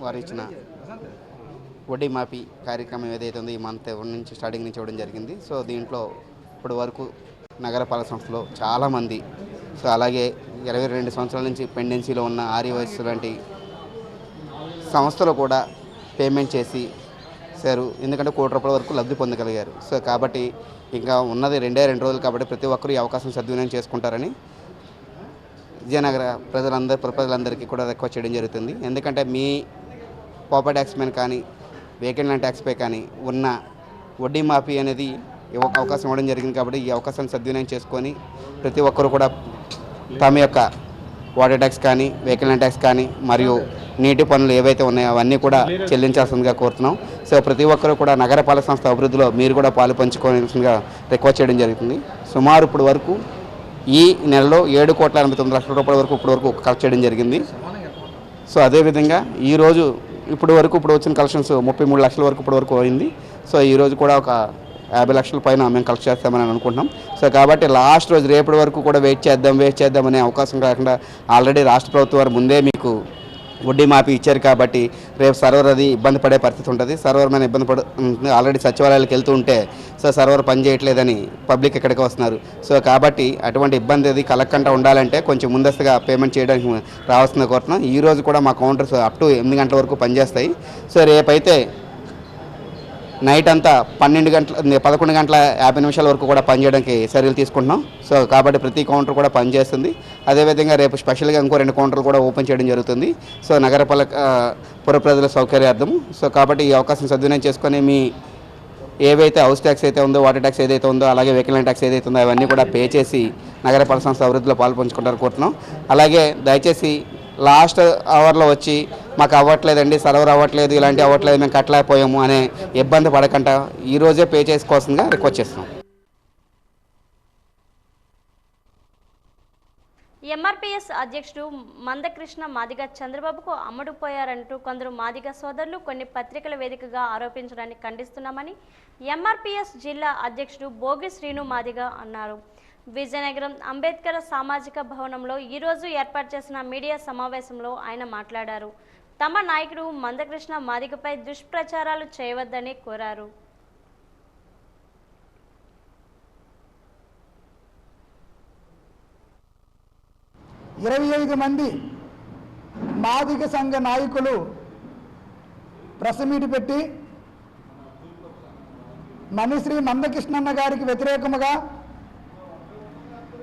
వారు ఇచ్చిన వడ్డీ మాఫీ కార్యక్రమం ఏదైతే ఉందో ఈ మంత్ నుంచి స్టార్టింగ్ నుంచి ఇవ్వడం జరిగింది. సో దీంట్లో ఇప్పటి వరకు నగరపాలక సంస్థలో చాలామంది, సో అలాగే 22 సంవత్సరాల నుంచి పెండెన్సీలో ఉన్న ఆర్ఈవైస్ లాంటి సంస్థలు కూడా పేమెంట్ చేసి సారు, ఎందుకంటే ₹1,00,00,000 వరకు లబ్ధి పొందగలిగారు. సో కాబట్టి ఇంకా ఉన్నది 2 రోజులు కాబట్టి ప్రతి ఒక్కరు ఈ అవకాశం సద్వినియోగం చేసుకుంటారని విజయనగర ప్రజలందరికీ కూడా రిక్వెస్ట్ చేయడం జరుగుతుంది. ఎందుకంటే మీ ప్రాపర్టీ ట్యాక్స్ మీద కానీ వెహికల్ ల్యాండ్ ట్యాక్స్ పై కానీ ఉన్న వడ్డీ మాఫీ అనేది అవకాశం ఇవ్వడం జరిగింది. కాబట్టి ఈ అవకాశాన్ని సద్వినియోగం చేసుకొని ప్రతి ఒక్కరు కూడా తమ యొక్క వాటర్ ట్యాక్స్ కానీ వెహికల్ ల్యాండ్ ట్యాక్స్ కానీ మరియు నీటి పన్నులు ఏవైతే ఉన్నాయో అవన్నీ కూడా చెల్లించాల్సిందిగా కోరుతున్నాం. సో ప్రతి ఒక్కరు కూడా నగరపాలక సంస్థ అభివృద్ధిలో మీరు కూడా పాలు పంచుకోవాల్సిందిగా రిక్వెస్ట్ చేయడం జరుగుతుంది. సుమారు ఇప్పుడు వరకు ఈ నెలలో ₹7,89,00,000 వరకు ఇప్పటి వరకు కలెక్ట్ చేయడం జరిగింది. సో అదేవిధంగా ఈరోజు ఇప్పుడు వచ్చిన కలెక్షన్స్ 33 లక్షల వరకు ఇప్పటి వరకు అయింది. సో ఈరోజు కూడా ఒక 50 లక్షల పైన మేము కలెక్ట్ చేస్తామని అనుకుంటున్నాం. సో కాబట్టి లాస్ట్ రోజు రేపటి వరకు కూడా వెయిట్ చేద్దాం అనే అవకాశం కాకుండా ఆల్రెడీ రాష్ట్ర ప్రభుత్వం వారు ముందే మీకు వడ్డీ మాఫీ ఇచ్చారు. కాబట్టి రేపు సర్వర్ అది ఇబ్బంది పడే పరిస్థితి ఉంటుంది. సర్వర్ మీద ఇబ్బంది పడుతుంది. ఆల్రెడీ సచివాలయాలకు వెళ్తూ ఉంటే సో సర్వర్ పనిచేయట్లేదని పబ్లిక్ ఎక్కడికి వస్తున్నారు. సో కాబట్టి అటువంటి ఇబ్బంది అది కలగకుండా ఉండాలంటే కొంచెం ముందస్తుగా పేమెంట్ చేయడానికి రావాల్సింది కోరుతున్నాం. ఈరోజు కూడా మా కౌంటర్స్ అప్ టు 8 గంటల వరకు పనిచేస్తాయి. సో రేపైతే నైట్ అంతా 11 గంటల 50 నిమిషాల వరకు కూడా పనిచేయడానికి చర్యలు తీసుకుంటున్నాం. సో కాబట్టి ప్రతి కౌంటర్ కూడా పనిచేస్తుంది. అదేవిధంగా రేపు స్పెషల్గా ఇంకో 2 కౌంటర్లు కూడా ఓపెన్ చేయడం జరుగుతుంది. సో పుర ప్రజల సౌకర్యార్థం. సో కాబట్టి ఈ అవకాశం సద్వినియోగం చేసుకొని మీ ఏవైతే హౌస్ ట్యాక్స్ అయితే ఉందో, వాటర్ ట్యాక్స్ ఏదైతే ఉందో, అలాగే వెహికల్ ల్యాండ్ ట్యాక్స్ ఏదైతే ఉందో అవన్నీ కూడా పే చేసి నగరపాలక సంస్థ అభివృద్ధిలో పాల్పంచుకుంటారు కోరుతున్నాం. అలాగే దయచేసి లాస్ట్ అవర్లో వచ్చి మాకు అవ్వట్లేదండి, సర్వర్ అవ్వట్లేదు, ఇలాంటి అవ్వట్లేదు, మేము కట్టలేకపోయాము అనే ఇబ్బంది పడకుండా ఈరోజే పే చేసుకోవాల్సిందిగా రిక్వెస్ట్ చేస్తున్నాం. ఎంఆర్పీఎస్ అధ్యక్షుడు మందకృష్ణ మాదిగ చంద్రబాబుకు అమ్ముడుపోయారంటూ కొందరు మాదిగ సోదరులు కొన్ని పత్రికల వేదికగా ఆరోపించడాన్ని ఖండిస్తున్నామని ఎంఆర్పీఎస్ జిల్లా అధ్యక్షుడు భోగి శ్రీను మాదిగ అన్నారు. విజయనగరం అంబేద్కర్ సామాజిక భవనంలో ఈరోజు ఏర్పాటు చేసిన మీడియా సమావేశంలో ఆయన మాట్లాడారు. తమ నాయకుడు మందకృష్ణ మాదిగపై దుష్ప్రచారాలు చేయవద్దని కోరారు. మంది మాదిగ సంఘ నాయకులు ప్రెస్ మీట్ పెట్టి మణిశ్రీ మందకృష్ణన్న గారికి వ్యతిరేకముగా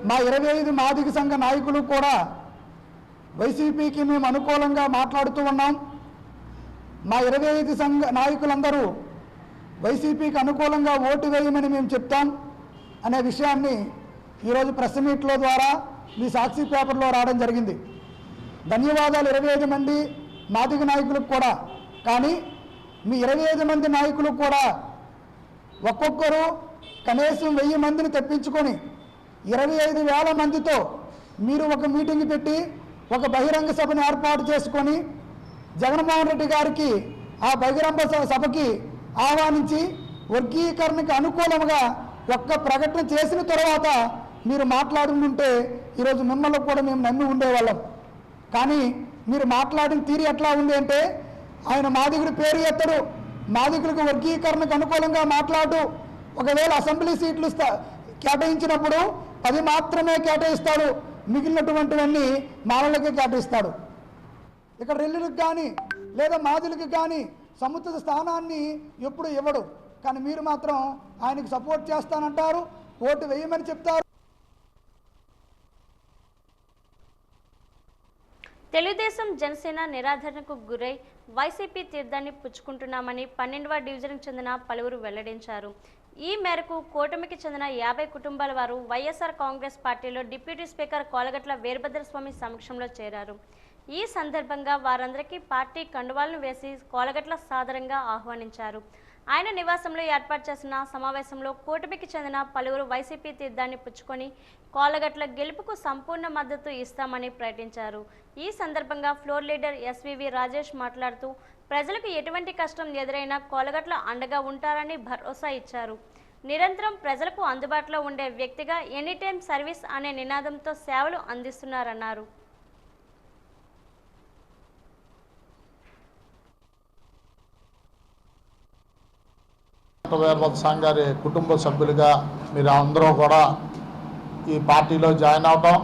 మా 25 మాదిగ సంఘ నాయకులు కూడా వైసీపీకి మేము అనుకూలంగా మాట్లాడుతూ ఉన్నాం. మా 25 సంఘ నాయకులందరూ వైసీపీకి అనుకూలంగా ఓటు వేయమని మేము చెప్తాం అనే విషయాన్ని ఈరోజు ప్రెస్ మీట్లో ద్వారా మీ సాక్షి పేపర్లో రావడం జరిగింది. ధన్యవాదాలు 25 మంది మాదిగ నాయకులకు కూడా. కానీ మీ 25 మంది నాయకులు కూడా ఒక్కొక్కరు కనీసం 1000 మందిని తెప్పించుకొని 25,000 మందితో మీరు ఒక మీటింగ్ పెట్టి ఒక బహిరంగ సభను ఏర్పాటు చేసుకొని జగన్మోహన్ రెడ్డి గారికి ఆ బహిరంగ సభకి ఆహ్వానించి వర్గీకరణకు అనుకూలంగా ఒక్క ప్రకటన చేసిన తర్వాత మీరు మాట్లాడుకుంటే ఈరోజు మిమ్మల్ని కూడా మేము నమ్మి ఉండేవాళ్ళం. కానీ మీరు మాట్లాడిన తీరు ఎట్లా ఉంది అంటే ఆయన మాదిగుడి పేరు ఎత్తడు, మాదిగులకు వర్గీకరణకు అనుకూలంగా మాట్లాడు. ఒకవేళ అసెంబ్లీ సీట్లు కేటాయించినప్పుడు 10 మాత్రమే కేటాయిస్తాడు, మిగిలినటువంటివన్నీ మాలలకే కేటాయిస్తాడు. ఇక్కడ రెల్లులకు కానీ లేదా మాదిలకు కానీ సముచిత స్థానాన్ని ఎప్పుడు ఇవ్వడు. కానీ మీరు మాత్రం ఆయనకు సపోర్ట్ చేస్తానంటారు, ఓటు వేయమని చెప్తారు. తెలుగుదేశం జనసేన నిరాదరణకు గురై వైసీపీ తీర్థాన్ని పుచ్చుకుంటున్నామని 12వ డివిజన్కు చెందిన పలువురు వెల్లడించారు. ఈ మేరకు కూటమికి చెందిన 50 కుటుంబాల వారు వైఎస్ఆర్ కాంగ్రెస్ పార్టీలో డిప్యూటీ స్పీకర్ కోలగట్ల వీరభద్రస్వామి సమక్షంలో చేరారు. ఈ సందర్భంగా వారందరికీ పార్టీ కండువాలను వేసి కోలగట్ల సాదరంగా ఆహ్వానించారు. ఆయన నివాసంలో ఏర్పాటు చేసిన సమావేశంలో కూటమికి చెందిన పలువురు వైసీపీ తీర్థాన్ని పుచ్చుకొని కోలగట్ల గెలుపుకు సంపూర్ణ మద్దతు ఇస్తామని ప్రకటించారు. ఈ సందర్భంగా ఫ్లోర్ లీడర్ ఎస్వివి రాజేష్ మాట్లాడుతూ ప్రజలకు ఎటువంటి కష్టం ఎదురైనా కోలగట్ల అండగా ఉంటారని భరోసా ఇచ్చారు. నిరంతరం ప్రజలకు అందుబాటులో ఉండే వ్యక్తిగా ఎనీటైమ్ సర్వీస్ అనే నినాదంతో సేవలు అందిస్తున్నారన్నారు. వీరభద్రస్వామి గారి కుటుంబ సభ్యులుగా మీరు అందరూ కూడా ఈ పార్టీలో జాయిన్ అవటం,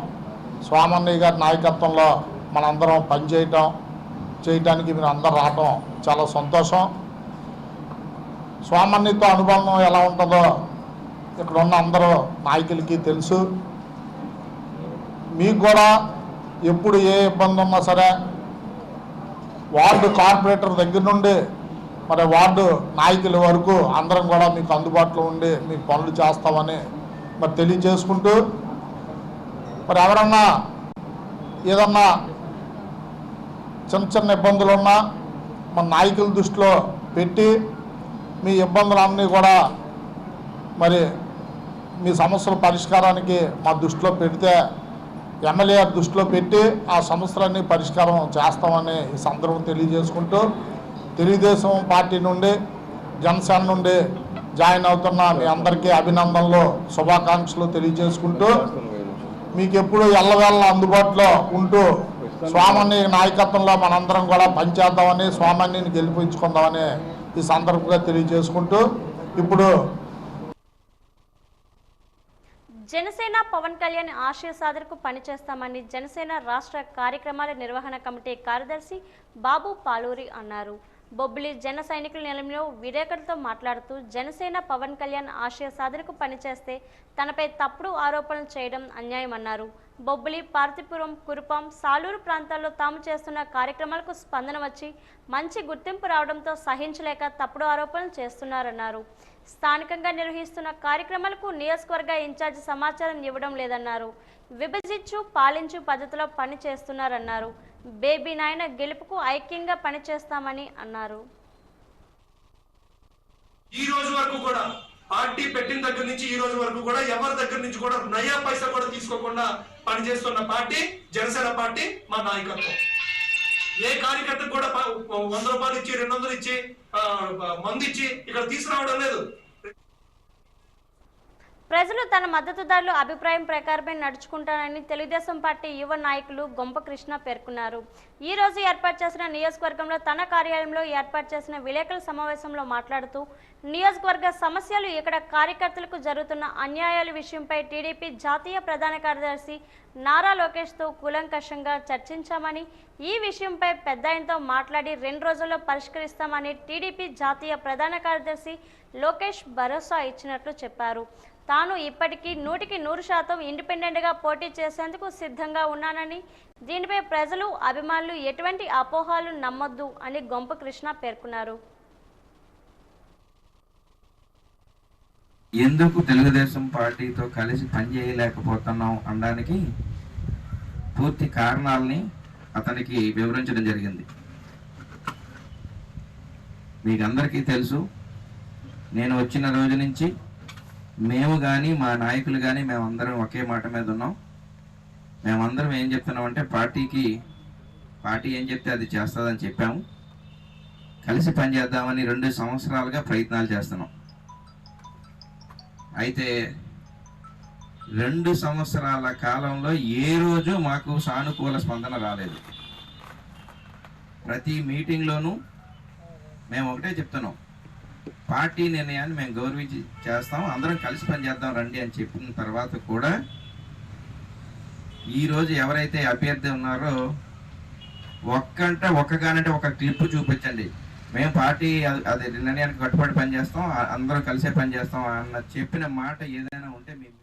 స్వామన్నయ్య గారి నాయకత్వంలో మనందరం చేయటానికి మీరు అందరూ రావటం చాలా సంతోషం. స్వామన్నయ్యతో అనుబంధం ఎలా ఉంటుందో ఇక్కడ ఉన్న అందరూ నాయకులకి తెలుసు. మీకు కూడా ఎప్పుడు ఏ ఇబ్బంది ఉన్నా సరే వార్డు కార్పొరేటర్ దగ్గర నుండి మరి వార్డు నాయకుల వరకు అందరం కూడా మీకు అందుబాటులో ఉండి మీకు పనులు చేస్తామని మరి తెలియజేసుకుంటూ, మరి ఎవరన్నా ఏదన్నా చిన్న ఇబ్బందులు ఉన్నా మన నాయకుల దృష్టిలో పెట్టి మీ ఇబ్బందులన్నీ కూడా మరి మీ సమస్యల పరిష్కారానికి మా దృష్టిలో పెడితే ఎమ్మెల్యే దృష్టిలో పెట్టి ఆ సమస్యలన్నీ పరిష్కారం చేస్తామని ఈ సందర్భం తెలియజేసుకుంటూ, తెలుగుదేశం పార్టీ నుండి జనసేన నుండి జాయిన్ అవుతున్న మీ అందరికీ అభినందనలు శుభాకాంక్షలు తెలియజేసుకుంటూ, మీకు ఎప్పుడు ఎల్లవేళ అందుబాటులో ఉంటూ స్వామిని నాయకత్వంలో మనందరం కూడా పనిచేద్దామని, స్వామిని గెలిపించుకుందామని ఈ సందర్భంగా తెలియజేసుకుంటూ, ఇప్పుడు జనసేన పవన్ కళ్యాణ్ ఆశయ సాధనకు పనిచేస్తామని జనసేన రాష్ట్ర కార్యక్రమాల నిర్వహణ కమిటీ కార్యదర్శి బాబు పాలూరి అన్నారు. బొబ్బిలి జన సైనికుల నిలయంలో విలేకరులతో మాట్లాడుతూ జనసేన పవన్ కళ్యాణ్ ఆశయ సాధనకు పనిచేస్తే తనపై తప్పుడు ఆరోపణలు చేయడం అన్యాయమన్నారు. బొబ్బిలి, పార్తిపురం, కురుపాం, సాలూరు ప్రాంతాల్లో తాము చేస్తున్న కార్యక్రమాలకు స్పందన వచ్చి మంచి గుర్తింపు రావడంతో సహించలేక తప్పుడు ఆరోపణలు చేస్తున్నారన్నారు. స్థానికంగా నిర్వహిస్తున్న కార్యక్రమాలకు నియోజకవర్గ ఇన్ఛార్జి సమాచారం ఇవ్వడం లేదన్నారు. విభజించు పాలించు పద్ధతిలో పని చేస్తున్నారన్నారు. బేబీ నాయన గెలుపుకు ఐక్యంగా పనిచేస్తామని అన్నారు. ఈ రోజు వరకు కూడా పార్టీ పెట్టిన దగ్గర నుంచి ఈ రోజు వరకు కూడా ఎవరి దగ్గర నుంచి కూడా నయా పైసా కూడా తీసుకోకుండా పనిచేస్తున్న పార్టీ జనసేన పార్టీ. మా నాయకత్వం ఏ కార్యకర్తకు కూడా 100 రూపాయలు ఇచ్చి 200 ఇచ్చి మందు ఇచ్చి ఇక్కడ తీసుకురావడం లేదు. ప్రజలు తన మద్దతుదారుల అభిప్రాయం ప్రకారమే నడుచుకుంటారని తెలుగుదేశం పార్టీ యువ నాయకులు గొంప కృష్ణ పేర్కొన్నారు. ఈ రోజు ఏర్పాటు చేసిన నియోజకవర్గంలో తన కార్యాలయంలో ఏర్పాటు చేసిన విలేకరుల సమావేశంలో మాట్లాడుతూ నియోజకవర్గ సమస్యలు, ఇక్కడ కార్యకర్తలకు జరుగుతున్న అన్యాయాల విషయంపై టీడీపీ జాతీయ ప్రధాన కార్యదర్శి నారా లోకేష్తో కూలంకషంగా చర్చించామని, ఈ విషయంపై పెద్దాయనతో మాట్లాడి 2 రోజుల్లో పరిష్కరిస్తామని టీడీపీ జాతీయ ప్రధాన కార్యదర్శి లోకేష్ భరోసా ఇచ్చినట్లు చెప్పారు. తాను ఇప్పటికీ 100% ఇండిపెండెంట్గా పోటీ చేసేందుకు సిద్ధంగా ఉన్నానని, దీనిపై ప్రజలు అభిమానులు ఎటువంటి అపోహలు నమ్మొద్దు అని గొంప కృష్ణ పేర్కొన్నారు. ఎందుకు తెలుగుదేశం పార్టీతో కలిసి పనిచేయలేకపోతున్నాం అనడానికి పూర్తి కారణాలని అతనికి వివరించడం జరిగింది. మీకు అందరికీ తెలుసు, నేను వచ్చిన రోజు నుంచి మేము కానీ మా నాయకులు కానీ మేమందరం ఒకే మాట మీద ఉన్నాం. మేమందరం ఏం చెప్తున్నామంటే పార్టీ ఏం చెప్తే అది చేస్తుందని చెప్పాము. కలిసి పనిచేద్దామని 2 సంవత్సరాలుగా ప్రయత్నాలు చేస్తున్నాం. అయితే 2 సంవత్సరాల కాలంలో ఏ రోజు మాకు సానుకూల స్పందన రాలేదు. ప్రతి మీటింగ్లోనూ మేము ఒకటే చెప్తున్నాం, పార్టీ నిర్ణయాన్ని మేము గౌరవించి చేస్తాం, అందరం కలిసి పనిచేద్దాం రండి అని చెప్పిన తర్వాత కూడా ఈరోజు ఎవరైతే అభ్యర్థి ఉన్నారో ఒక్కగానంటే ఒక క్లిప్ చూపించండి, మేము పార్టీ అది నిర్ణయానికి కట్టుబడి పనిచేస్తాం, అందరం కలిసే పనిచేస్తాం అన్న చెప్పిన మాట ఏదైనా ఉంటే మేము.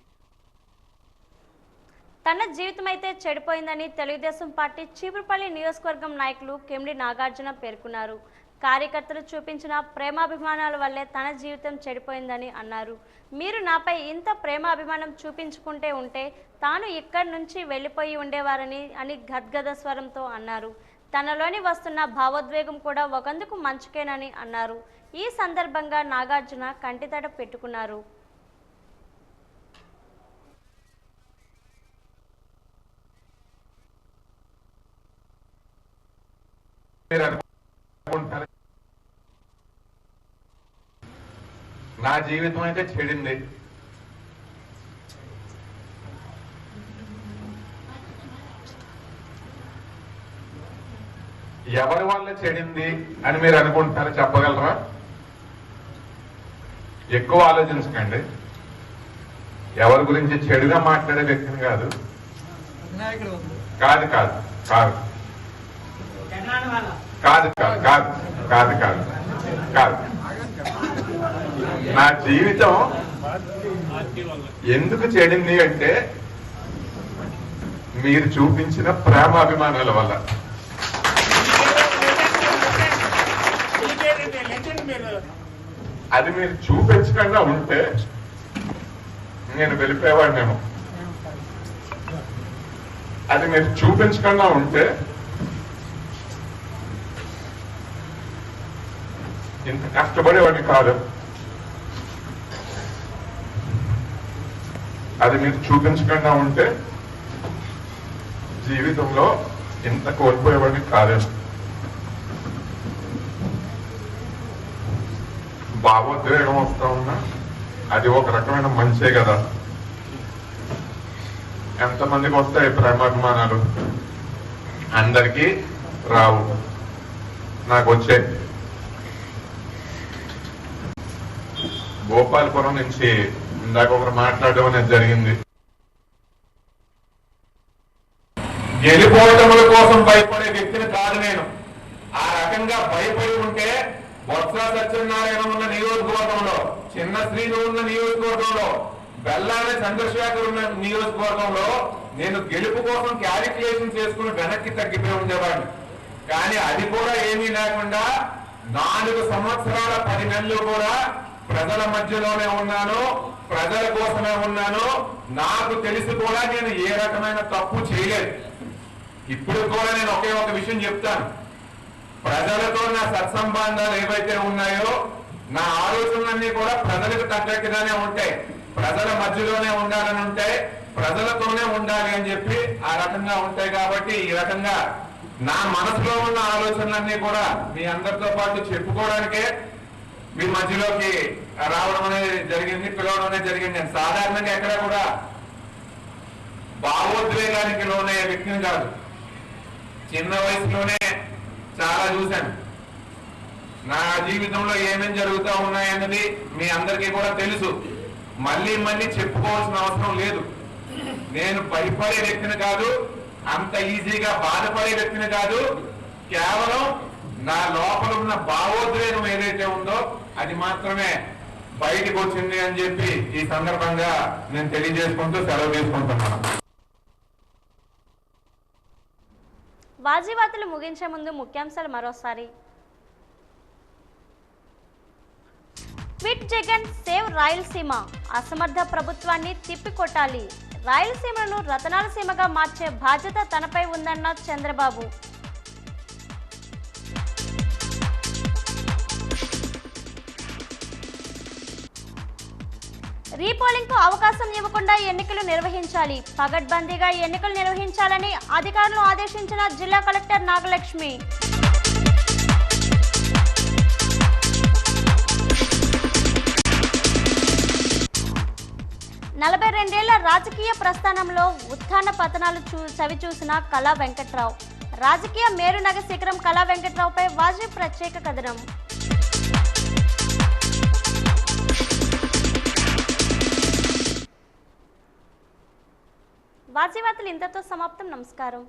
తన జీవితం అయితే చెడిపోయిందని తెలుగుదేశం పార్టీ చీపురుపల్లి నియోజకవర్గం నాయకులు కెమిడి నాగార్జున పేర్కొన్నారు. కార్యకర్తలు చూపించిన ప్రేమాభిమానాల వల్లే తన జీవితం చెడిపోయిందని అన్నారు. మీరు నాపై ఇంత ప్రేమాభిమానం చూపించుకుంటే ఉంటే తాను ఇక్కడి నుంచి వెళ్ళిపోయి ఉండేవారని అని గద్గద స్వరంతో అన్నారు. తనలోని వస్తున్న భావోద్వేగం కూడా ఒకందుకు మంచుకేనని అన్నారు. ఈ సందర్భంగా నాగార్జున కంటితడ పెట్టుకున్నారు. నా జీవితం అయితే చెడింది. ఎవరి వల్ల చెడింది అని మీరు అనుకుంటున్నారో చెప్పగలరా? ఎక్కువ ఆలోచించకండి. ఎవరి గురించి చెడుగా మాట్లాడే వ్యక్తిని కాదు కాదు కాదు కాదు కాదు కాదు కాదు కాదు కాదు కాదు నా జీవితం ఎందుకు చెడింది అంటే మీరు చూపించిన ప్రేమాభిమానాల వల్ల. అది మీరు చూపించకుండా ఉంటే నేను వెళ్ళిపోయేవాడినేమో. అది మీరు చూపించకుండా ఉంటే ఇంత కష్టపడేవాడిని కాదు. అది మీరు చూపించకుండా ఉంటే జీవితంలో ఇంత కోల్పోయేవాడిని కాదేమో. భావోద్వేగం వస్తా ఉన్నా అది ఒక రకమైన మంచే కదా. ఎంతమందికి వస్తాయి ప్రేమాభిమానాలు? అందరికీ రావు, నాకు వచ్చాయి. గోపాలపురం నుంచి ఇందాక ఒకరు మాట్లాడడం అనేది జరిగింది. గెలిపోవటముల కోసం భయపడే వ్యక్తిని కాదు నేను. ఆ రకంగా భయపడి ఉంటే బొత్స సత్యనారాయణ ఉన్న నియోజకవర్గంలో, చిన్న శ్రీను ఉన్న నియోజకవర్గంలో, బెల్లాని చంద్రశేఖర్ ఉన్న నియోజకవర్గంలో నేను గెలుపు కోసం క్యాలిక్యులేషన్ చేసుకుని వెనక్కి తగ్గిపోయి ఉండేవాడిని. కానీ అది కూడా ఏమీ లేకుండా 4 సంవత్సరాల 10 నెలలు కూడా ప్రజల మధ్యలోనే ఉన్నాను, ప్రజల కోసమే ఉన్నాను. నాకు తెలిసి కూడా నేను ఏ రకమైన తప్పు చేయలేదు. ఇప్పుడు కూడా నేను ఒకే ఒక విషయం చెప్తాను. ప్రజలతో నా సత్సంబంధాలు ఏవైతే ఉన్నాయో, నా ఆలోచనలన్నీ కూడా ప్రజలకు తగ్గట్టుగానే ఉంటాయి. ప్రజల మధ్యలోనే ఉండాలని ఉంటాయి, ప్రజలతోనే ఉండాలి అని చెప్పి ఆ రకంగా ఉంటాయి. కాబట్టి ఈ రకంగా నా మనసులో ఉన్న ఆలోచనలన్నీ కూడా మీ అందరితో పాటు చెప్పుకోవడానికే మీ మధ్యలోకి రావడం అనేది జరిగింది, పిలవడం అనేది జరిగింది. నేను సాధారణంగా ఎక్కడ కూడా భావోద్వేగానికి లోనే వ్యక్తిని కాదు. చిన్న వయసులోనే చాలా చూశాను. నా జీవితంలో ఏమేమి జరుగుతూ ఉన్నాయన్నది మీ అందరికీ కూడా తెలుసు. మళ్ళీ మళ్ళీ చెప్పుకోవాల్సిన అవసరం లేదు. నేను భయపడే వ్యక్తిని కాదు, అంత ఈజీగా బాధపడే వ్యక్తిని కాదు. కేవలం నా లోపల ఉన్న భావోద్వేగం ఏదైతే ఉందో అది మాత్రమే బయటకు వచ్చింది అని చెప్పి ఈ సందర్భంగా నేను తెలియజేసుకుంటూ సెలవు తీసుకుంటున్నాను. వాజీవాతులు ముగించే ముందు ముఖ్యాంశాలు మరోసారి. Quit Jagan, save Rayalaseema. అసమర్థ ప్రభుత్వాన్ని తిప్పికొట్టాలి. రాయలసీమను రతనాల సీమగా మార్చే బాధ్యత తనపై ఉందన్న చంద్రబాబు. రీపోలింగ్ కు అవకాశం ఇవ్వకుండా ఎన్నికలు నిర్వహించాలి. పగడ్బందీగా ఎన్నికలు నిర్వహించాలని అధికారులు ఆదేశించిన జిల్లా కలెక్టర్ నాగలక్ష్మి. నలభై 42 రాజకీయ ప్రస్థానంలో ఉత్థాన పతనాలు చవిచూసిన కళా వెంకట్రావు. రాజకీయ మేరునగ శిఖరం కళా వెంకట్రావుపై వాజీ ప్రత్యేక కథనం. వాజీవార్తలు ఇంతతో సమాప్తం. నమస్కారం.